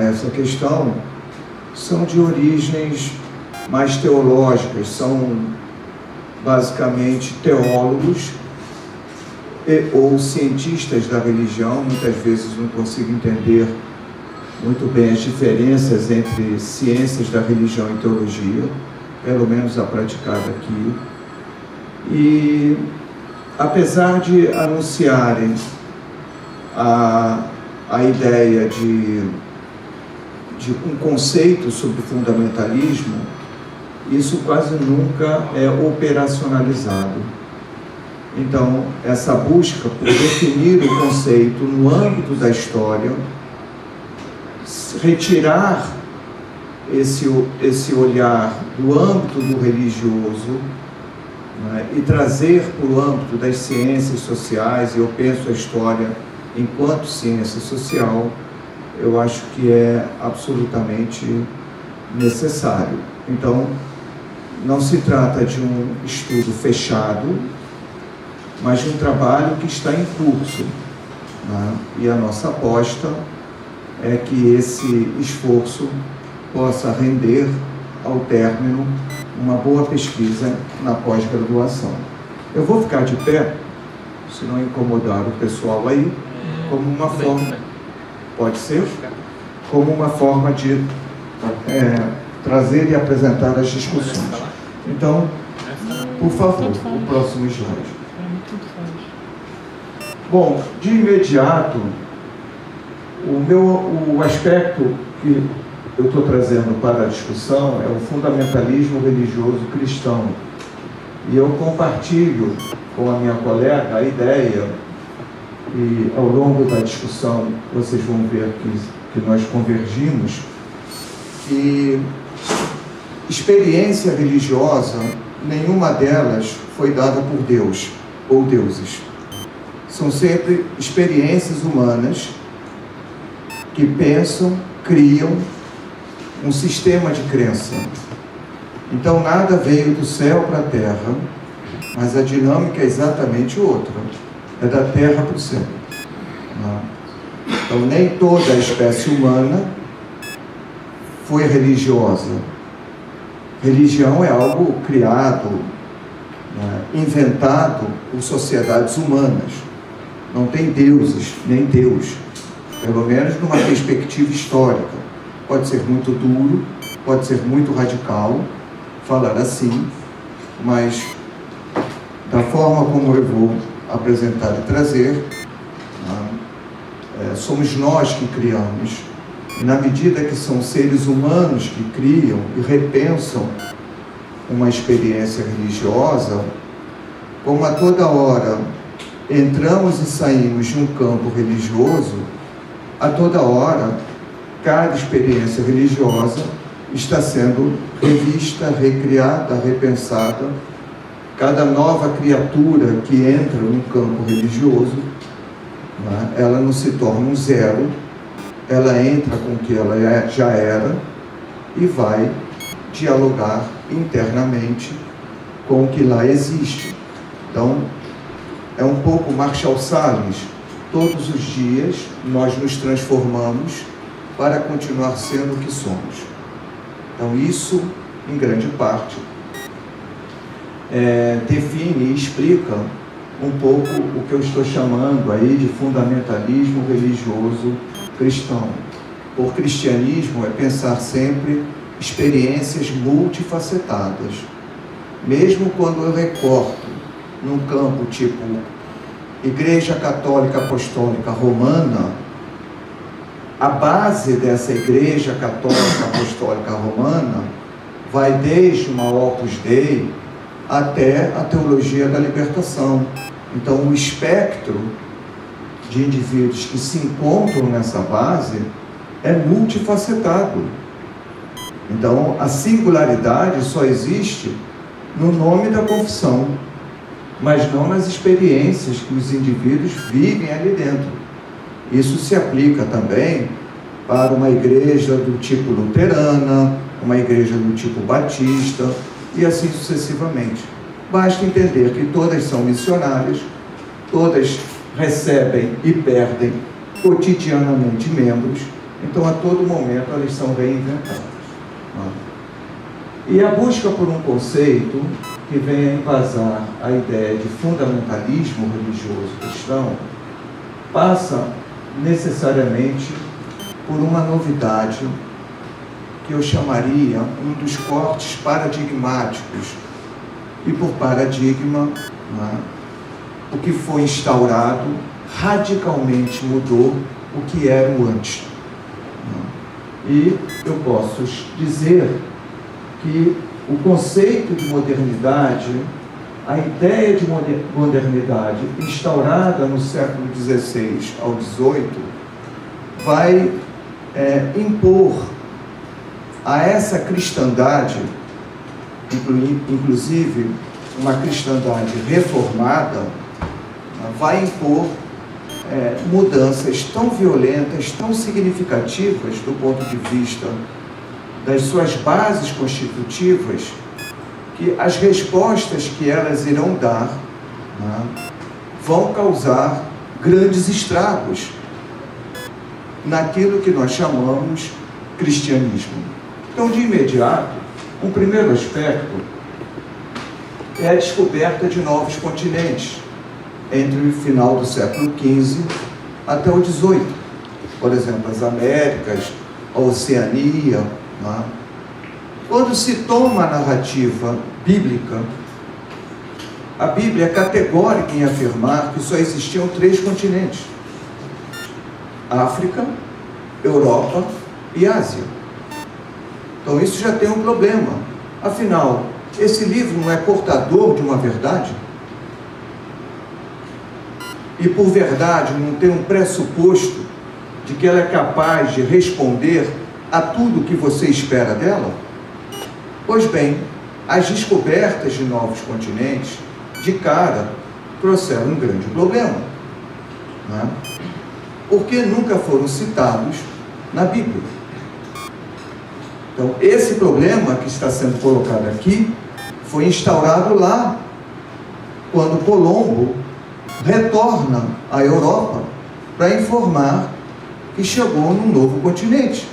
essa questão são de origens mais teológicas, são basicamente teólogos ou cientistas da religião. Muitas vezes não consigo entender muito bem as diferenças entre ciências da religião e teologia, pelo menos a praticada aqui. E apesar de anunciarem a ideia de um conceito sobre fundamentalismo, isso quase nunca é operacionalizado. Então, essa busca por definir o conceito no âmbito da história, retirar esse olhar do âmbito do religioso, né, e trazer para o âmbito das ciências sociais, e eu penso a história enquanto ciência social, eu acho que é absolutamente necessário. Então, não se trata de um estudo fechado, mas de um trabalho que está em curso, né? E a nossa aposta é que esse esforço possa render, ao término, uma boa pesquisa na pós-graduação. Eu vou ficar de pé, se não incomodar o pessoal aí, como uma forma, pode ser? Como uma forma de trazer e apresentar as discussões. Então, por favor, o próximo slide. Bom, de imediato, o aspecto que eu estou trazendo para a discussão é o fundamentalismo religioso cristão. E eu compartilho com a minha colega a ideia, e ao longo da discussão vocês vão ver que nós convergimos, que experiência religiosa, nenhuma delas foi dada por Deus ou deuses. São sempre experiências humanas que pensam, criam um sistema de crença. Então nada veio do céu para a terra, mas a dinâmica é exatamente outra. É da terra para o céu. Então nem toda a espécie humana foi religiosa. Religião é algo criado, inventado por sociedades humanas. Não tem deuses, nem Deus. Pelo menos numa perspectiva histórica. Pode ser muito duro, pode ser muito radical falar assim, mas da forma como eu vou apresentar e trazer, somos nós que criamos. E na medida que são seres humanos que criam e repensam uma experiência religiosa, como a toda hora entramos e saímos de um campo religioso, a toda hora cada experiência religiosa está sendo revista, recriada, repensada. Cada nova criatura que entra num campo religioso, ela não se torna um zero, ela entra com o que ela já era e vai dialogar internamente com o que lá existe. Então, é um pouco Marshall Salles. Todos os dias nós nos transformamos para continuar sendo o que somos. Então isso, em grande parte, define e explica um pouco o que eu estou chamando aí de fundamentalismo religioso cristão. Por cristianismo é pensar sempre experiências multifacetadas. Mesmo quando eu recorto num campo tipo Igreja Católica Apostólica Romana, a base dessa Igreja Católica Apostólica Romana vai desde uma Opus Dei até a teologia da libertação. Então, o espectro de indivíduos que se encontram nessa base é multifacetado. Então, a singularidade só existe no nome da confissão, mas não nas experiências que os indivíduos vivem ali dentro. Isso se aplica também para uma igreja do tipo luterana, uma igreja do tipo batista, e assim sucessivamente. Basta entender que todas são missionárias, todas recebem e perdem cotidianamente membros, então a todo momento elas são reinventadas. E a busca por um conceito que venha embasar a ideia de fundamentalismo religioso cristão passa necessariamente por uma novidade que eu chamaria um dos cortes paradigmáticos. E por paradigma, o que foi instaurado radicalmente mudou o que era o antes. E eu posso dizer que o conceito de modernidade, a ideia de modernidade instaurada no século XVI ao XVIII, vai impor a essa cristandade, inclusive uma cristandade reformada, vai impor mudanças tão violentas, tão significativas do ponto de vista das suas bases constitutivas, que as respostas que elas irão dar vão causar grandes estragos naquilo que nós chamamos cristianismo. Então, de imediato, um primeiro aspecto é a descoberta de novos continentes entre o final do século XV até o XVIII. Por exemplo, as Américas, a Oceania. Quando se toma a narrativa bíblica, a Bíblia é categórica em afirmar que só existiam 3 continentes: África, Europa e Ásia. Então isso já tem um problema. Afinal, esse livro não é portador de uma verdade? E por verdade não tem um pressuposto de que ela é capaz de responder a tudo o que você espera dela? Pois bem, as descobertas de novos continentes, de cara, trouxeram um grande problema, porque nunca foram citados na Bíblia. Então, esse problema que está sendo colocado aqui foi instaurado lá, quando Colombo retorna à Europa para informar que chegou num novo continente.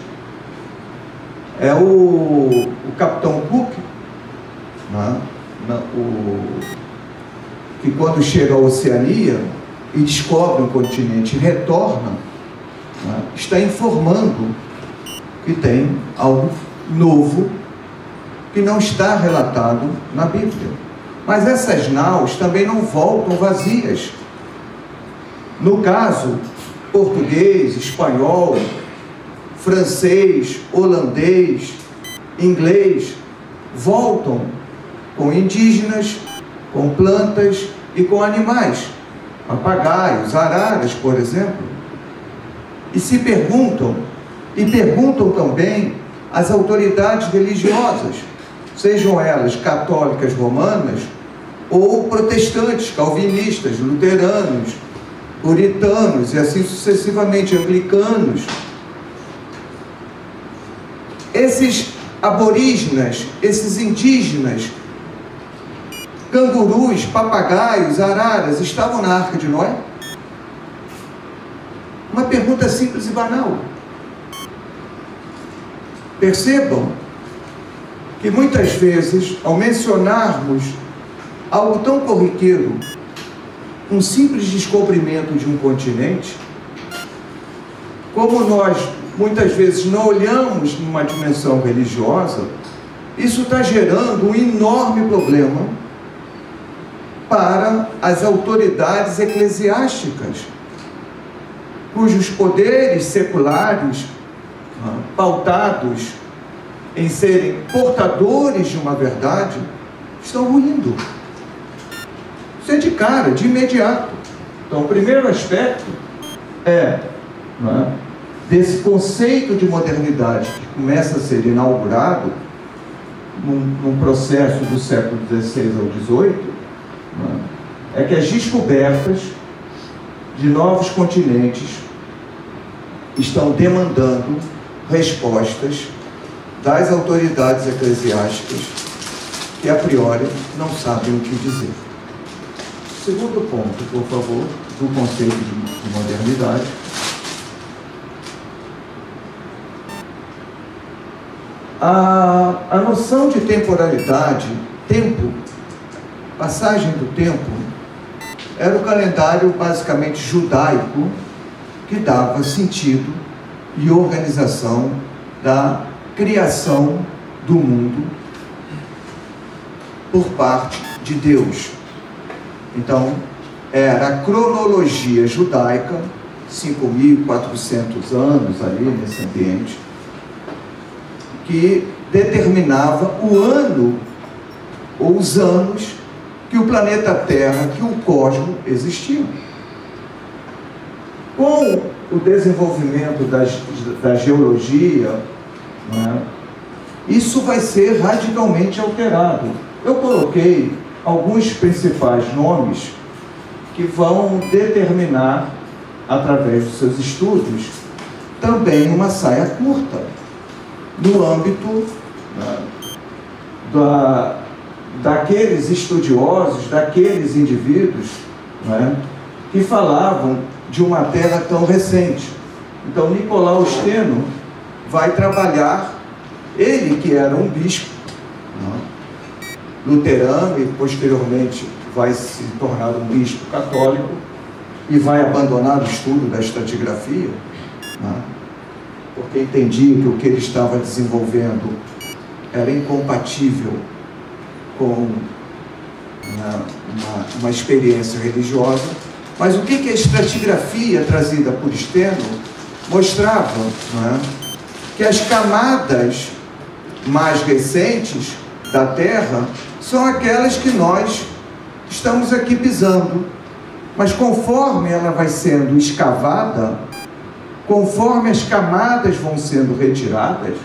É o capitão Cook, que quando chega à Oceania e descobre um continente e retorna, está informando que tem algo novo que não está relatado na Bíblia. Mas essas naus também não voltam vazias. No caso, português, espanhol, francês, holandês, inglês, voltam com indígenas, com plantas e com animais, papagaios, araras, por exemplo, e se perguntam, e perguntam também às autoridades religiosas, sejam elas católicas romanas ou protestantes, calvinistas, luteranos, puritanos e assim sucessivamente, anglicanos. Esses aborígenes, esses indígenas, cangurus, papagaios, araras, estavam na Arca de Noé? Uma pergunta simples e banal. Percebam que muitas vezes, ao mencionarmos algo tão corriqueiro, um simples descobrimento de um continente, como nós muitas vezes não olhamos numa dimensão religiosa, isso está gerando um enorme problema para as autoridades eclesiásticas, cujos poderes seculares, pautados em serem portadores de uma verdade, estão ruindo. Isso é de cara, de imediato. Então, o primeiro aspecto desse conceito de modernidade que começa a ser inaugurado num processo do século XVI ao XVIII, é que as descobertas de novos continentes estão demandando respostas das autoridades eclesiásticas que, a priori, não sabem o que dizer. Segundo ponto, por favor, do conceito de modernidade. A noção de temporalidade, tempo, passagem do tempo, era o calendário basicamente judaico que dava sentido e organização da criação do mundo por parte de Deus. Então, era a cronologia judaica, 5.400 anos ali nesse ambiente, que determinava o ano ou os anos que o planeta Terra, que o cosmos existiam. Com o desenvolvimento da geologia, isso vai ser radicalmente alterado. Eu coloquei alguns principais nomes que vão determinar, através dos seus estudos, também uma saia curta no âmbito daqueles estudiosos, daqueles indivíduos que falavam de uma terra tão recente. Então, Nicolau Steno vai trabalhar, ele que era um bispo luterano e posteriormente vai se tornar um bispo católico e vai abandonar o estudo da estratigrafia, porque entendia que o que ele estava desenvolvendo era incompatível com uma experiência religiosa. Mas o que a estratigrafia trazida por Steno mostrava? Que as camadas mais recentes da Terra são aquelas que nós estamos aqui pisando. Mas conforme ela vai sendo escavada, conforme as camadas vão sendo retiradas,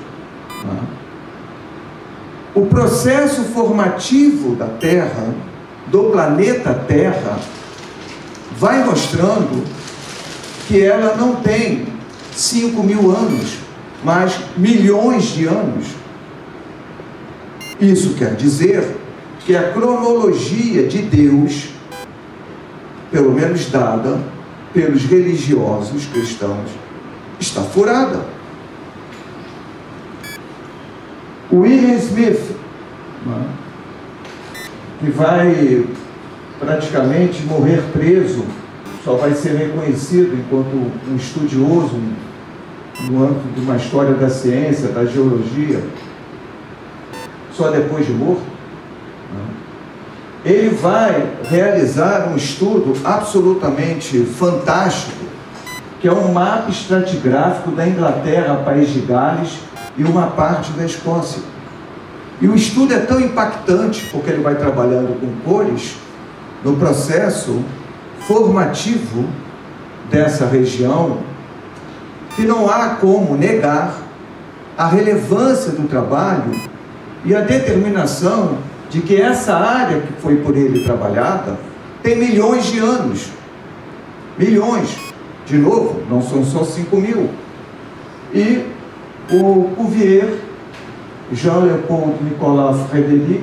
o processo formativo da Terra, do planeta Terra, vai mostrando que ela não tem 5.000 anos, mas milhões de anos. Isso quer dizer que a cronologia de Deus, pelo menos dada pelos religiosos cristãos, está furada. William Smith, que vai praticamente morrer preso, só vai ser reconhecido enquanto um estudioso no âmbito de uma história da ciência, da geologia, só depois de morto. Ele vai realizar um estudo absolutamente fantástico, que é um mapa estratigráfico da Inglaterra, País de Gales e uma parte da Escócia. E o estudo é tão impactante, porque ele vai trabalhando com cores, no processo formativo dessa região, que não há como negar a relevância do trabalho e a determinação de que essa área que foi por ele trabalhada tem milhões de anos. Milhões. De novo, não são só 5.000. E o Cuvier, Jean-Leopold Nicolas Frédéric,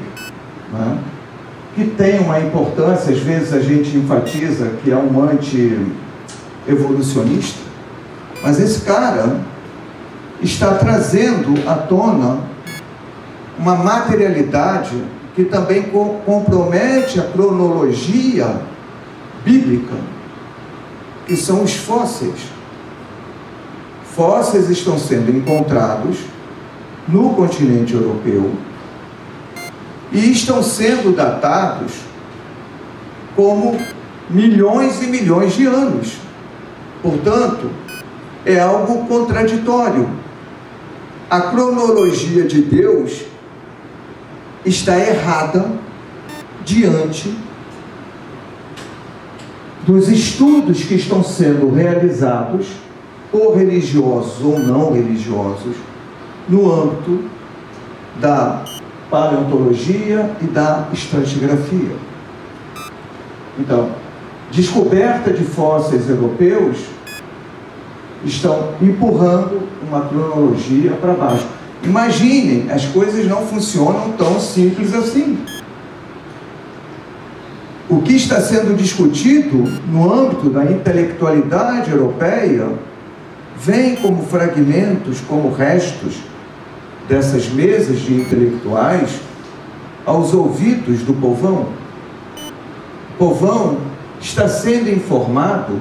que tem uma importância, às vezes a gente enfatiza que é um anti-evolucionista, mas esse cara está trazendo à tona uma materialidade que também compromete a cronologia bíblica, que são os fósseis. fósseis estão sendo encontrados no continente europeu e estão sendo datados como milhões e milhões de anos. Portanto, é algo contraditório. A cronologia de Deus está errada diante dos estudos que estão sendo realizados por religiosos ou não religiosos no âmbito da paleontologia e da estratigrafia. Então, descoberta de fósseis europeus estão empurrando uma cronologia para baixo. Imaginem, as coisas não funcionam tão simples assim. O que está sendo discutido no âmbito da intelectualidade europeia vem como fragmentos, como restos dessas mesas de intelectuais aos ouvidos do povão. O povão está sendo informado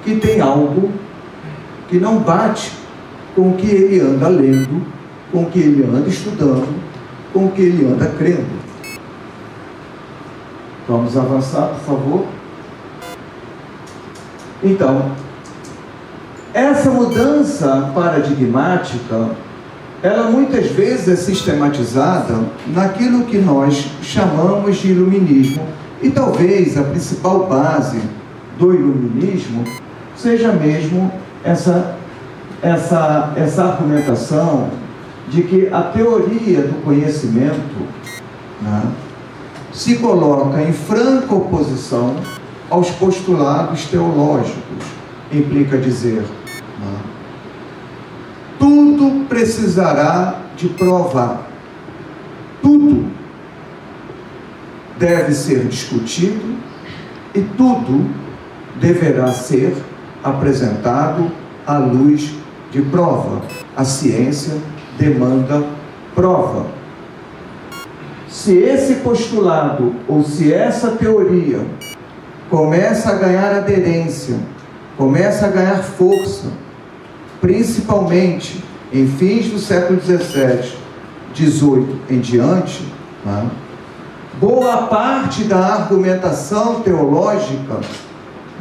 que tem algo que não bate com o que ele anda lendo, com o que ele anda estudando, com o que ele anda crendo. Vamos avançar, por favor. Então, essa mudança paradigmática, ela muitas vezes é sistematizada naquilo que nós chamamos de iluminismo. E talvez a principal base do iluminismo seja mesmo essa argumentação de que a teoria do conhecimento, né, se coloca em franca oposição aos postulados teológicos. Implica dizer, né, tudo precisará de prova, tudo deve ser discutido e tudo deverá ser apresentado à luz de prova. A ciência demanda prova. Se esse postulado ou se essa teoria começa a ganhar aderência, começa a ganhar força, principalmente em fins do século XVII, XVIII em diante, né, boa parte da argumentação teológica,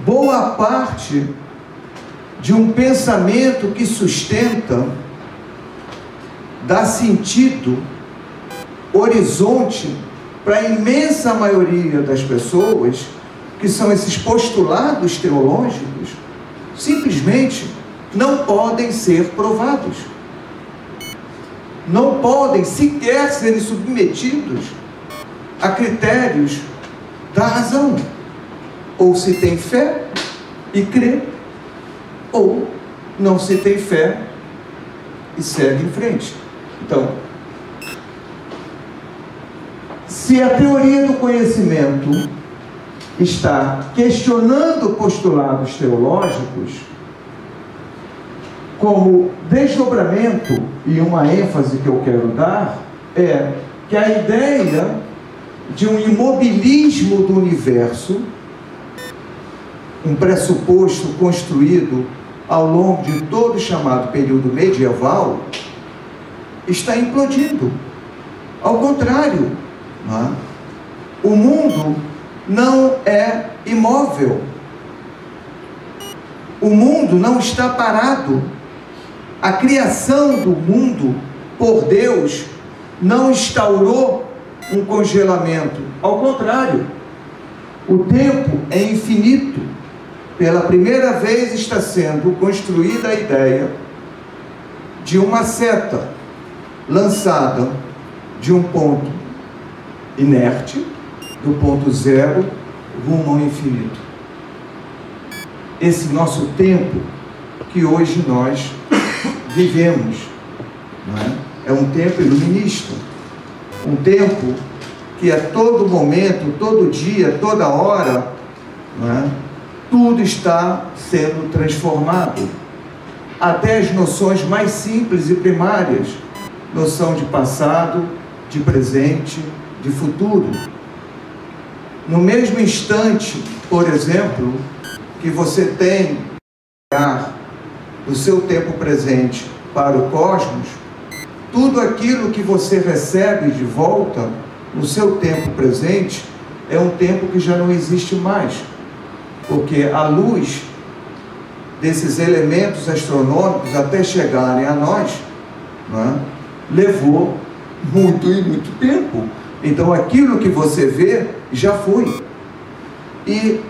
boa parte de um pensamento que sustenta, dá sentido, horizonte para a imensa maioria das pessoas, que são esses postulados teológicos, simplesmente não podem ser provados. Não podem sequer serem submetidos a critérios da razão. Ou se tem fé e crê, ou não se tem fé e segue em frente. Então, se a teoria do conhecimento está questionando postulados teológicos, como desdobramento, e uma ênfase que eu quero dar, é que a ideia de um imobilismo do universo, um pressuposto construído ao longo de todo o chamado período medieval, está implodindo. Ao contrário, não é? O mundo não é imóvel. O mundo não está parado. A criação do mundo por Deus não instaurou um congelamento. Ao contrário, o tempo é infinito. Pela primeira vez está sendo construída a ideia de uma seta lançada de um ponto inerte, do ponto zero, rumo ao infinito. Esse nosso tempo que hoje nós vivemos, não é? É um tempo iluminista, um tempo que a todo momento, todo dia, toda hora, não é? Tudo está sendo transformado. Até as noções mais simples e primárias, noção de passado, de presente, de futuro. No mesmo instante, por exemplo, que você tem do seu tempo presente para o cosmos, tudo aquilo que você recebe de volta no seu tempo presente é um tempo que já não existe mais, porque a luz desses elementos astronômicos até chegarem a nós, né, levou muito e muito tempo. Então aquilo que você vê já foi. E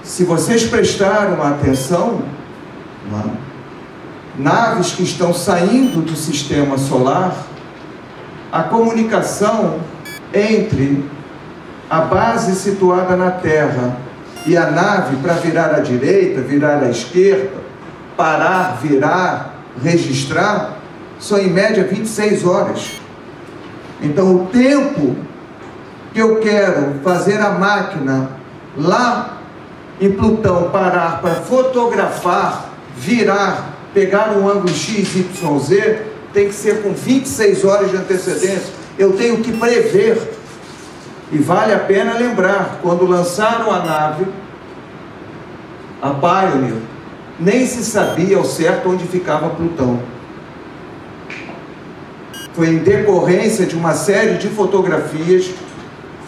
se vocês prestaram atenção, né, naves que estão saindo do sistema solar, a comunicação entre a base situada na Terra e a nave para virar à direita, virar à esquerda, parar, virar, registrar, são em média 26 horas. Então o tempo que eu quero fazer a máquina lá em Plutão parar para fotografar, virar, pegar um ângulo X, Y, Z, tem que ser com 26 horas de antecedência. Eu tenho que prever. E vale a pena lembrar, quando lançaram a nave, a Pioneer, nem se sabia ao certo onde ficava Plutão. Foi em decorrência de uma série de fotografias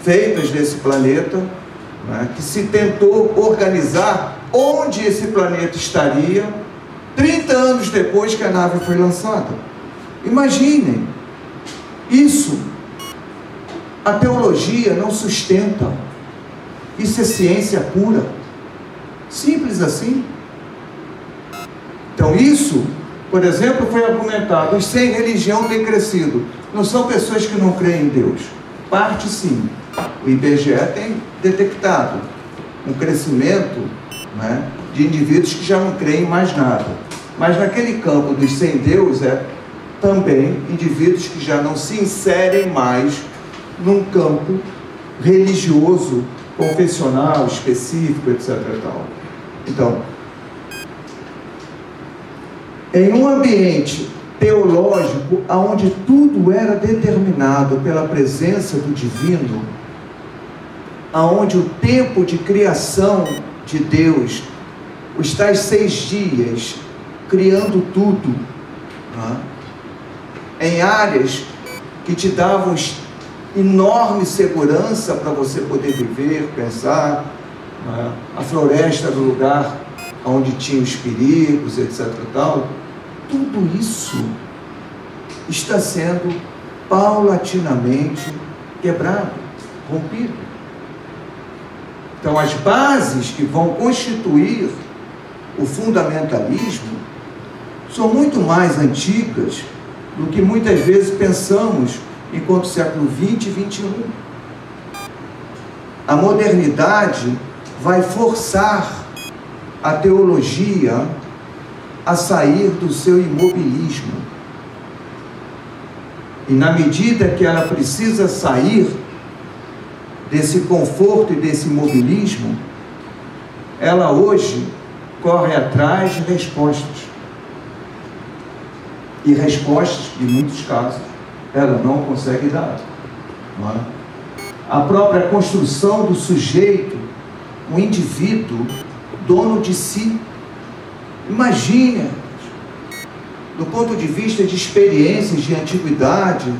feitas desse planeta, né, que se tentou organizar onde esse planeta estaria 30 anos depois que a nave foi lançada. Imaginem, isso a teologia não sustenta. Isso é ciência pura. Simples assim. Então isso, por exemplo, foi argumentado. Os sem religião têm crescido. Não são pessoas que não creem em Deus. Parte sim. O IBGE tem detectado um crescimento, né, de indivíduos que já não creem em mais nada. Mas naquele campo dos sem Deus também indivíduos que já não se inserem mais num campo religioso, confessional, específico, etc. e tal. Então, em um ambiente teológico, onde tudo era determinado pela presença do divino, onde o tempo de criação de Deus, os tais 6 dias, criando tudo, né, em áreas que te davam enorme segurança para você poder viver, pensar, né? A floresta do lugar onde tinha os perigos, etc. e tal, tudo isso está sendo paulatinamente quebrado, rompido. Então as bases que vão constituir o fundamentalismo são muito mais antigas do que muitas vezes pensamos enquanto século 20 e 21. A modernidade vai forçar a teologia a sair do seu imobilismo. E na medida que ela precisa sair desse conforto e desse imobilismo, ela hoje corre atrás de respostas. E respostas, em muitos casos, ela não consegue dar. Não é? A própria construção do sujeito, o indivíduo, dono de si. Imagine, do ponto de vista de experiências de antiguidade,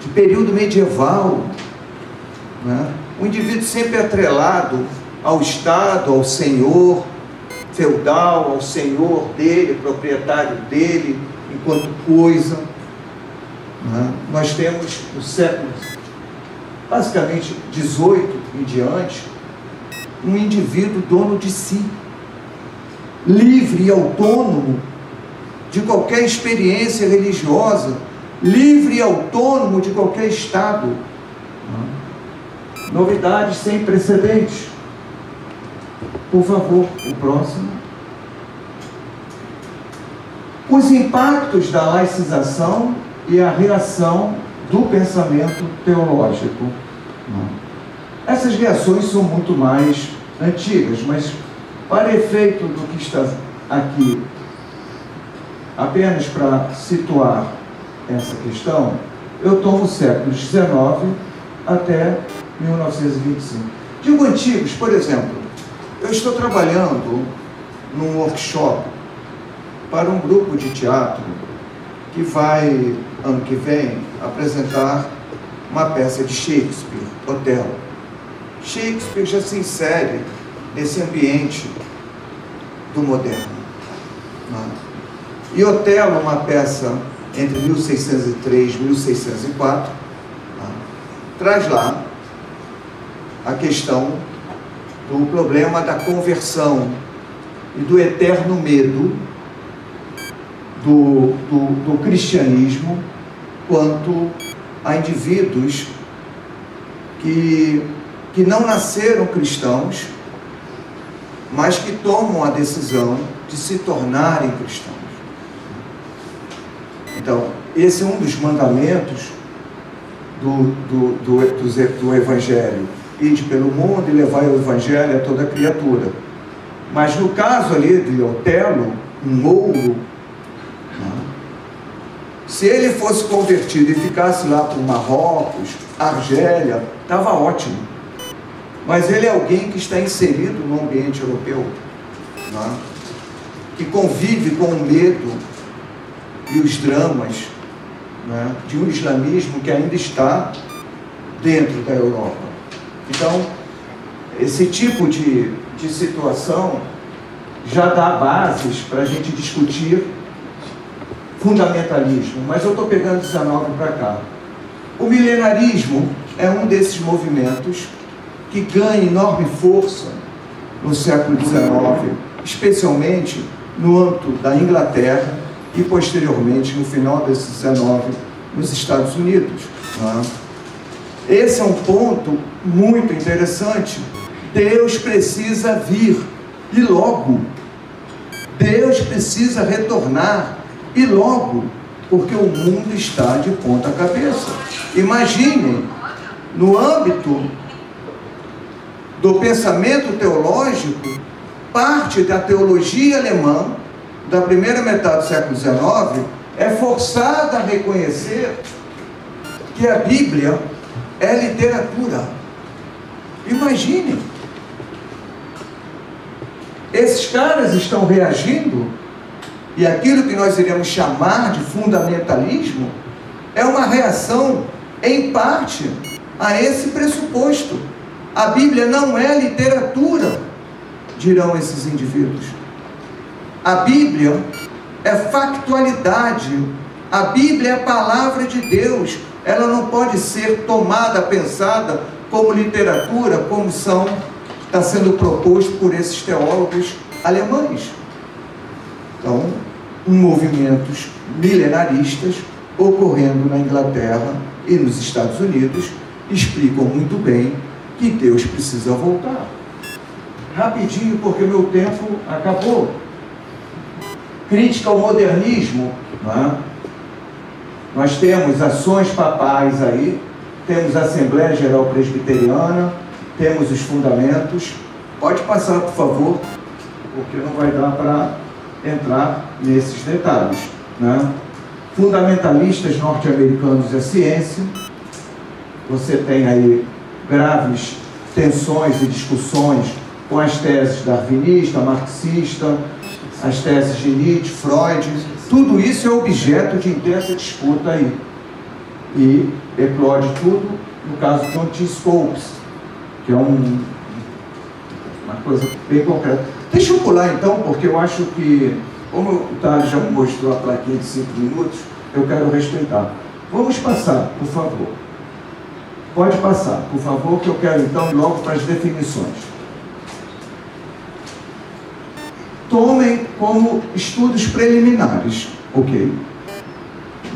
de período medieval, né? O indivíduo sempre atrelado ao Estado, ao senhor feudal, ao senhor dele, proprietário dele, enquanto coisa. Né? Nós temos no século, basicamente 18 em diante, um indivíduo dono de si, livre e autônomo de qualquer experiência religiosa, livre e autônomo de qualquer Estado. Novidades sem precedentes. Por favor, o próximo. Os impactos da laicização e a reação do pensamento teológico. Essas reações são muito mais antigas, mas para efeito do que está aqui, apenas para situar essa questão, eu tomo séculos XIX até 1925. Digo antigos, por exemplo, eu estou trabalhando num workshop para um grupo de teatro que vai, ano que vem, apresentar uma peça de Shakespeare, Otelo. Shakespeare já se insere nesse ambiente do moderno. E Otelo, uma peça entre 1603 e 1604, traz lá a questão do problema da conversão e do eterno medo do cristianismo quanto a indivíduos que não nasceram cristãos, mas que tomam a decisão de se tornarem cristãos. Então, esse é um dos mandamentos do Evangelho: ide pelo mundo e levai o Evangelho a toda criatura. Mas no caso ali de Otelo, um ouro, se ele fosse convertido e ficasse lá para o Marrocos, Argélia, estava ótimo. Mas ele é alguém que está inserido no ambiente europeu, que convive com o medo e os dramas de um islamismo que ainda está dentro da Europa. Então, esse tipo de situação já dá bases para a gente discutir fundamentalismo, mas eu estou pegando 19 para cá. O milenarismo é um desses movimentos que ganha enorme força no século XIX, especialmente no âmbito da Inglaterra e posteriormente, no final desse 19, nos Estados Unidos. Esse é um ponto muito interessante. Deus precisa vir, e logo. Deus precisa retornar, e logo, porque o mundo está de ponta cabeça. Imaginem, no âmbito do pensamento teológico, parte da teologia alemã, da primeira metade do século XIX, é forçada a reconhecer que a Bíblia é literatura. Imaginem. Esses caras estão reagindo, e aquilo que nós iremos chamar de fundamentalismo é uma reação, em parte, a esse pressuposto. A Bíblia não é literatura, dirão esses indivíduos. A Bíblia é factualidade. A Bíblia é a palavra de Deus. Ela não pode ser tomada, pensada como literatura, como está sendo proposto por esses teólogos alemães. Então, movimentos milenaristas ocorrendo na Inglaterra e nos Estados Unidos explicam muito bem que Deus precisa voltar. Rapidinho, porque meu tempo acabou. Crítica ao modernismo, Nós temos ações papais aí, temos a Assembleia Geral Presbiteriana, temos os fundamentos. Pode passar, por favor, porque não vai dar para entrar nesses detalhes. Fundamentalistas norte-americanos e a ciência. Você tem aí graves tensões e discussões com as teses darwinista, marxista, as teses de Nietzsche, Freud. Tudo isso é objeto de intensa disputa aí. E eclode tudo no caso de John T. Scopes, que é uma coisa bem concreta. Deixa eu pular então, porque eu acho que, como o Thales já mostrou a plaquinha de 5 minutos, eu quero respeitar. Vamos passar, por favor. Pode passar, por favor, que eu quero então ir logo para as definições. Tomem como estudos preliminares, ok?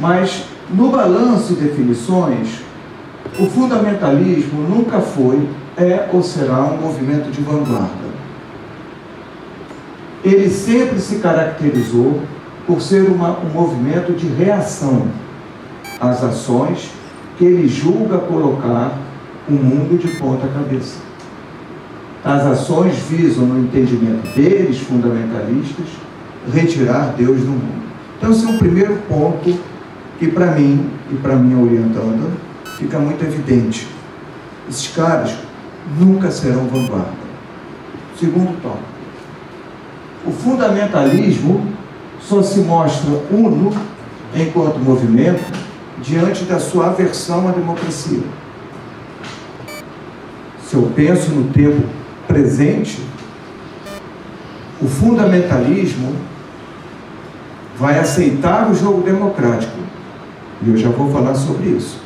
Mas, no balanço e definições, o fundamentalismo nunca foi, é ou será um movimento de vanguarda. Ele sempre se caracterizou por ser um movimento de reação às ações que ele julga colocar o mundo de ponta cabeça. As ações visam, no entendimento deles, fundamentalistas, retirar Deus do mundo. Então, esse é um primeiro ponto que, para mim, e para minha orientanda, fica muito evidente. Esses caras nunca serão vanguarda. Segundo tópico. O fundamentalismo só se mostra uno enquanto movimento diante da sua aversão à democracia. Se eu penso no tempo presente, o fundamentalismo vai aceitar o jogo democrático, e eu já vou falar sobre isso.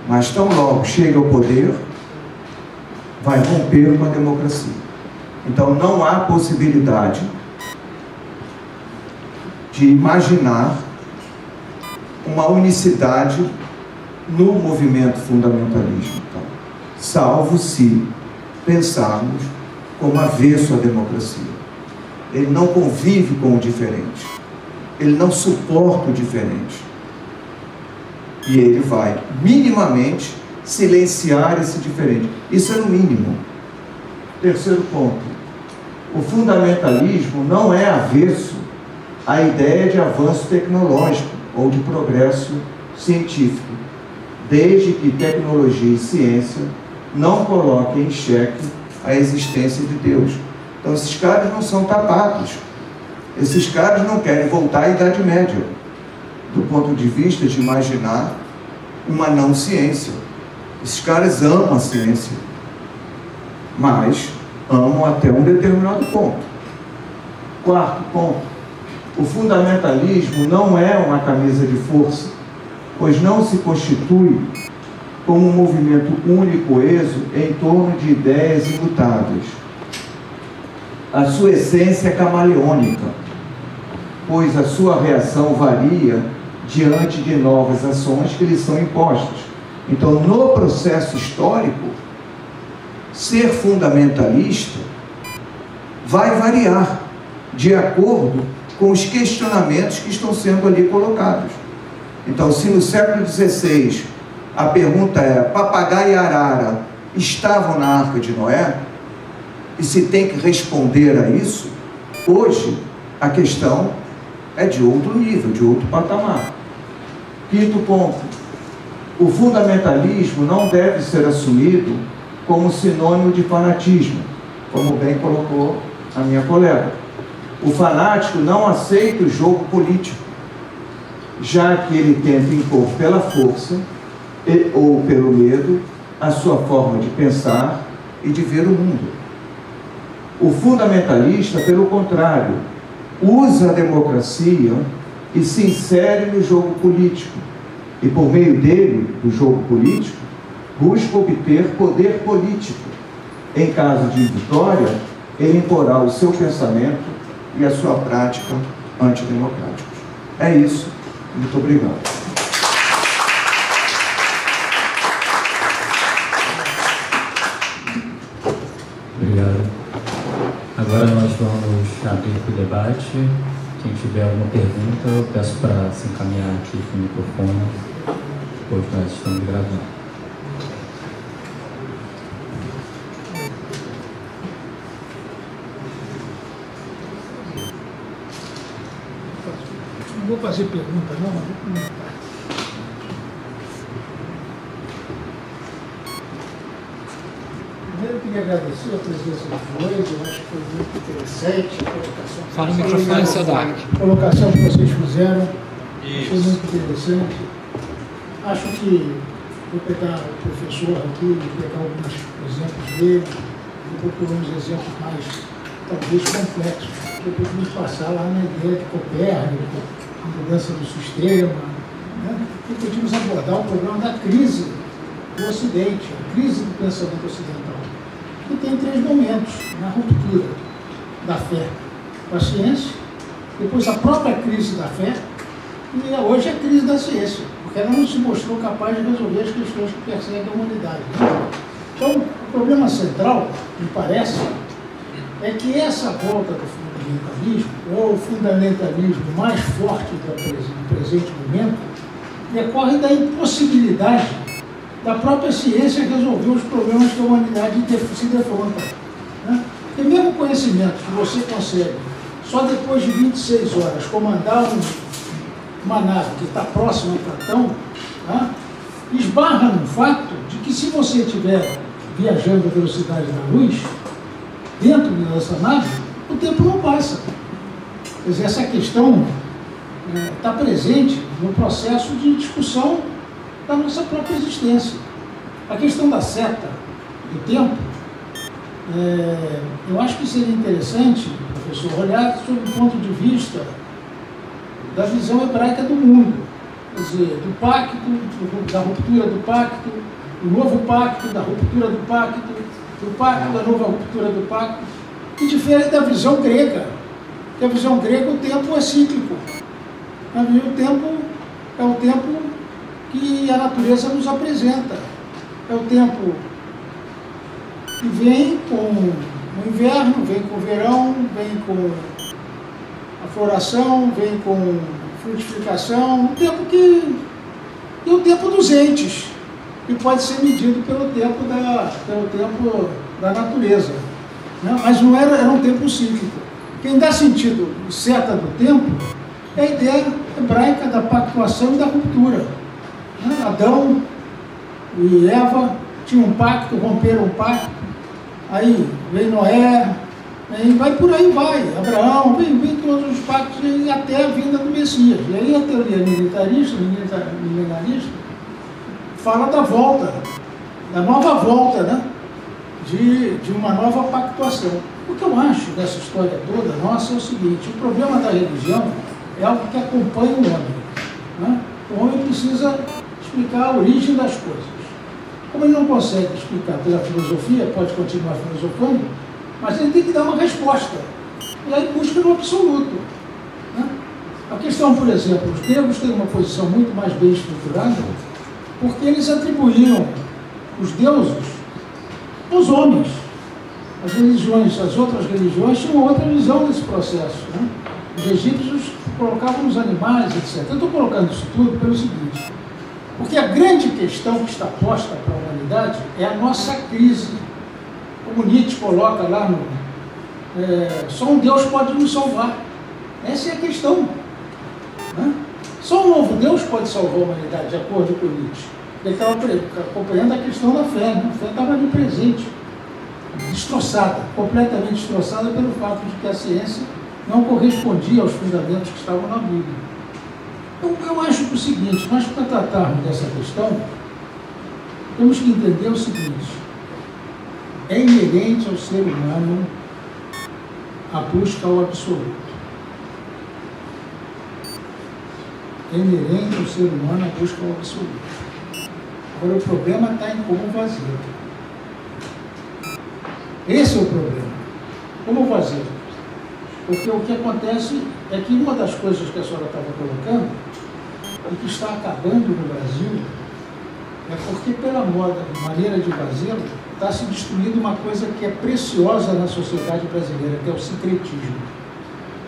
Mas tão logo chega ao poder, vai romper com a democracia. Então não há possibilidade de imaginar uma unicidade no movimento fundamentalismo, então, salvo se pensarmos como avesso à democracia. Ele não convive com o diferente, ele não suporta o diferente, e ele vai minimamente silenciar esse diferente. Isso é no mínimo. Terceiro ponto: o fundamentalismo não é avesso à ideia de avanço tecnológico ou de progresso científico, desde que tecnologia e ciência não coloquem em xeque a existência de Deus. Então esses caras não são tapados, esses caras não querem voltar à Idade Média, do ponto de vista de imaginar uma não ciência. Esses caras amam a ciência, mas amam até um determinado ponto. Quarto ponto: o fundamentalismo não é uma camisa de força, pois não se constitui como um movimento único coeso em torno de ideias imutáveis. A sua essência é camaleônica, pois a sua reação varia diante de novas ações que lhe são impostas. Então, no processo histórico, ser fundamentalista vai variar de acordo com os questionamentos que estão sendo ali colocados. Então, se no século XVI a pergunta é: papagaio e arara estavam na Arca de Noé? E se tem que responder a isso, hoje a questão é de outro nível, de outro patamar. Quinto ponto: o fundamentalismo não deve ser assumido como sinônimo de fanatismo, como bem colocou a minha colega. O fanático não aceita o jogo político, já que ele tenta impor pela força ou pelo medo a sua forma de pensar e de ver o mundo. O fundamentalista, pelo contrário, usa a democracia e se insere no jogo político, e por meio dele, do jogo político, busca obter poder político. Em caso de vitória, ele imporá o seu pensamento e a sua prática antidemocráticos. É isso. Muito obrigado. Obrigado. Agora nós vamos abrir para o debate. Quem tiver alguma pergunta, eu peço para se encaminhar aqui com o microfone, depois nós estamos gravando. Não vou fazer pergunta, não, mas vou comentar. Primeiro, eu queria agradecer a presença dos dois, eu acho que foi muito interessante a colocação. Fala no microfone, seu Dark. A colocação que vocês fizeram, foi muito interessante. Acho que vou pegar o professor aqui, vou pegar alguns exemplos dele, vou procurar uns exemplos mais, talvez, complexos, que eu tenho que passar lá na ideia de Copérnico, a mudança do sistema, né? E podíamos abordar o problema da crise do Ocidente, a crise do pensamento ocidental, que tem três momentos: na ruptura da fé com a ciência, depois a própria crise da fé, e hoje a crise da ciência, porque ela não se mostrou capaz de resolver as questões que perseguem a humanidade. Então, o problema central, me parece, é que essa volta do fundamentalismo, ou o fundamentalismo mais forte do presente momento, decorre da impossibilidade da própria ciência resolver os problemas que a humanidade se defronta, né? Porque mesmo o conhecimento que você consegue só depois de 26 horas comandar uma nave que está próxima a Platão, né, esbarra no fato de que, se você estiver viajando à velocidade da luz, dentro dessa nave, o tempo não passa. Quer dizer, essa questão está presente no processo de discussão da nossa própria existência. A questão da seta, do tempo, eu acho que seria interessante, professor, olhar sob o ponto de vista da visão hebraica do mundo. Quer dizer, do pacto, da ruptura do pacto, do novo pacto, da ruptura do pacto, da nova ruptura do pacto, que difere da visão grega. Porque a visão grega, o tempo é cíclico. O tempo é o tempo que a natureza nos apresenta. É o tempo que vem com o inverno, vem com o verão, vem com a floração, vem com frutificação, o tempo e o tempo dos entes, que pode ser medido pelo tempo da natureza. Né? Mas não era um tempo cíclico. Quem dá sentido e seta do tempo é a ideia hebraica da pactuação e da ruptura. Né? Adão e Eva tinham um pacto, romperam um pacto, aí vem Noé, vai por aí, Abraão, vem todos os pactos e até a vinda do Messias. E aí a teoria milenarista fala da volta, da nova volta, né? de uma nova pactuação. O que eu acho dessa história toda nossa é o seguinte: o problema da religião é algo que acompanha o homem. Né? O homem precisa explicar a origem das coisas. Como ele não consegue explicar pela filosofia, pode continuar filosofando, mas ele tem que dar uma resposta. E aí busca no absoluto. Né? A questão, por exemplo, os gregos têm uma posição muito mais bem estruturada, porque eles atribuíam os deuses aos homens. As religiões, as outras religiões tinham outra visão desse processo. Né? Os egípcios colocavam os animais, etc. Eu estou colocando isso tudo pelo seguinte: porque a grande questão que está posta para a humanidade é a nossa crise. Como Nietzsche coloca lá no... só um Deus pode nos salvar. Essa é a questão. Né? Só um novo Deus pode salvar a humanidade, de acordo com Nietzsche. Ele estava acompanhando a questão da fé. Né? A fé estava ali presente, destroçada, completamente destroçada pelo fato de que a ciência não correspondia aos fundamentos que estavam na Bíblia. Então, eu acho que o seguinte: nós, para tratarmos dessa questão, temos que entender o seguinte: é inerente ao ser humano a busca ao absoluto. É inerente ao ser humano a busca ao absoluto. Agora, o problema está em como fazer. Esse é o problema. Como fazer? Porque o que acontece é que uma das coisas que a senhora estava colocando, e que está acabando no Brasil, é porque, pela moda, maneira de fazê-lo, está se destruindo uma coisa que é preciosa na sociedade brasileira, que é o sincretismo.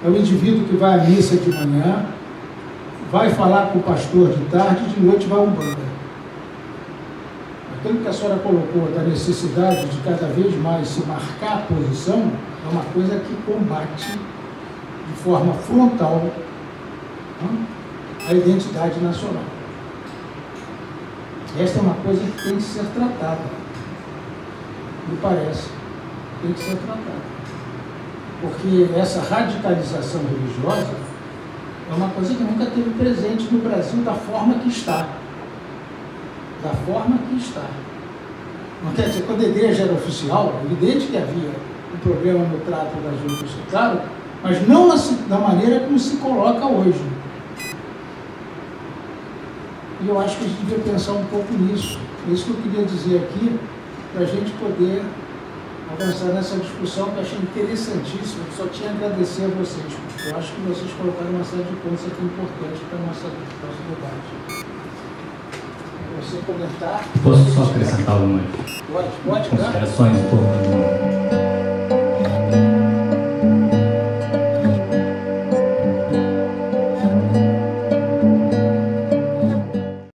É o indivíduo que vai à missa de manhã, vai falar com o pastor de tarde, de noite vai à Umbanda. Aquilo que a senhora colocou da necessidade de cada vez mais se marcar a posição é uma coisa que combate de forma frontal, né, a identidade nacional. Esta é uma coisa que tem que ser tratada, me parece, tem que ser tratada. Porque essa radicalização religiosa é uma coisa que nunca teve presente no Brasil da forma que está. Da forma que está. Não quer dizer, quando a igreja era oficial, é evidente que havia um problema no trato das outras, claro, mas não da maneira como se coloca hoje. E eu acho que a gente devia pensar um pouco nisso. É isso que eu queria dizer aqui, para a gente poder avançar nessa discussão, que eu achei interessantíssima. Eu só tinha a agradecer a vocês, porque eu acho que vocês colocaram uma série de pontos aqui importantes para o nosso debate. Você comentar? Posso só acrescentar algumas pode, considerações?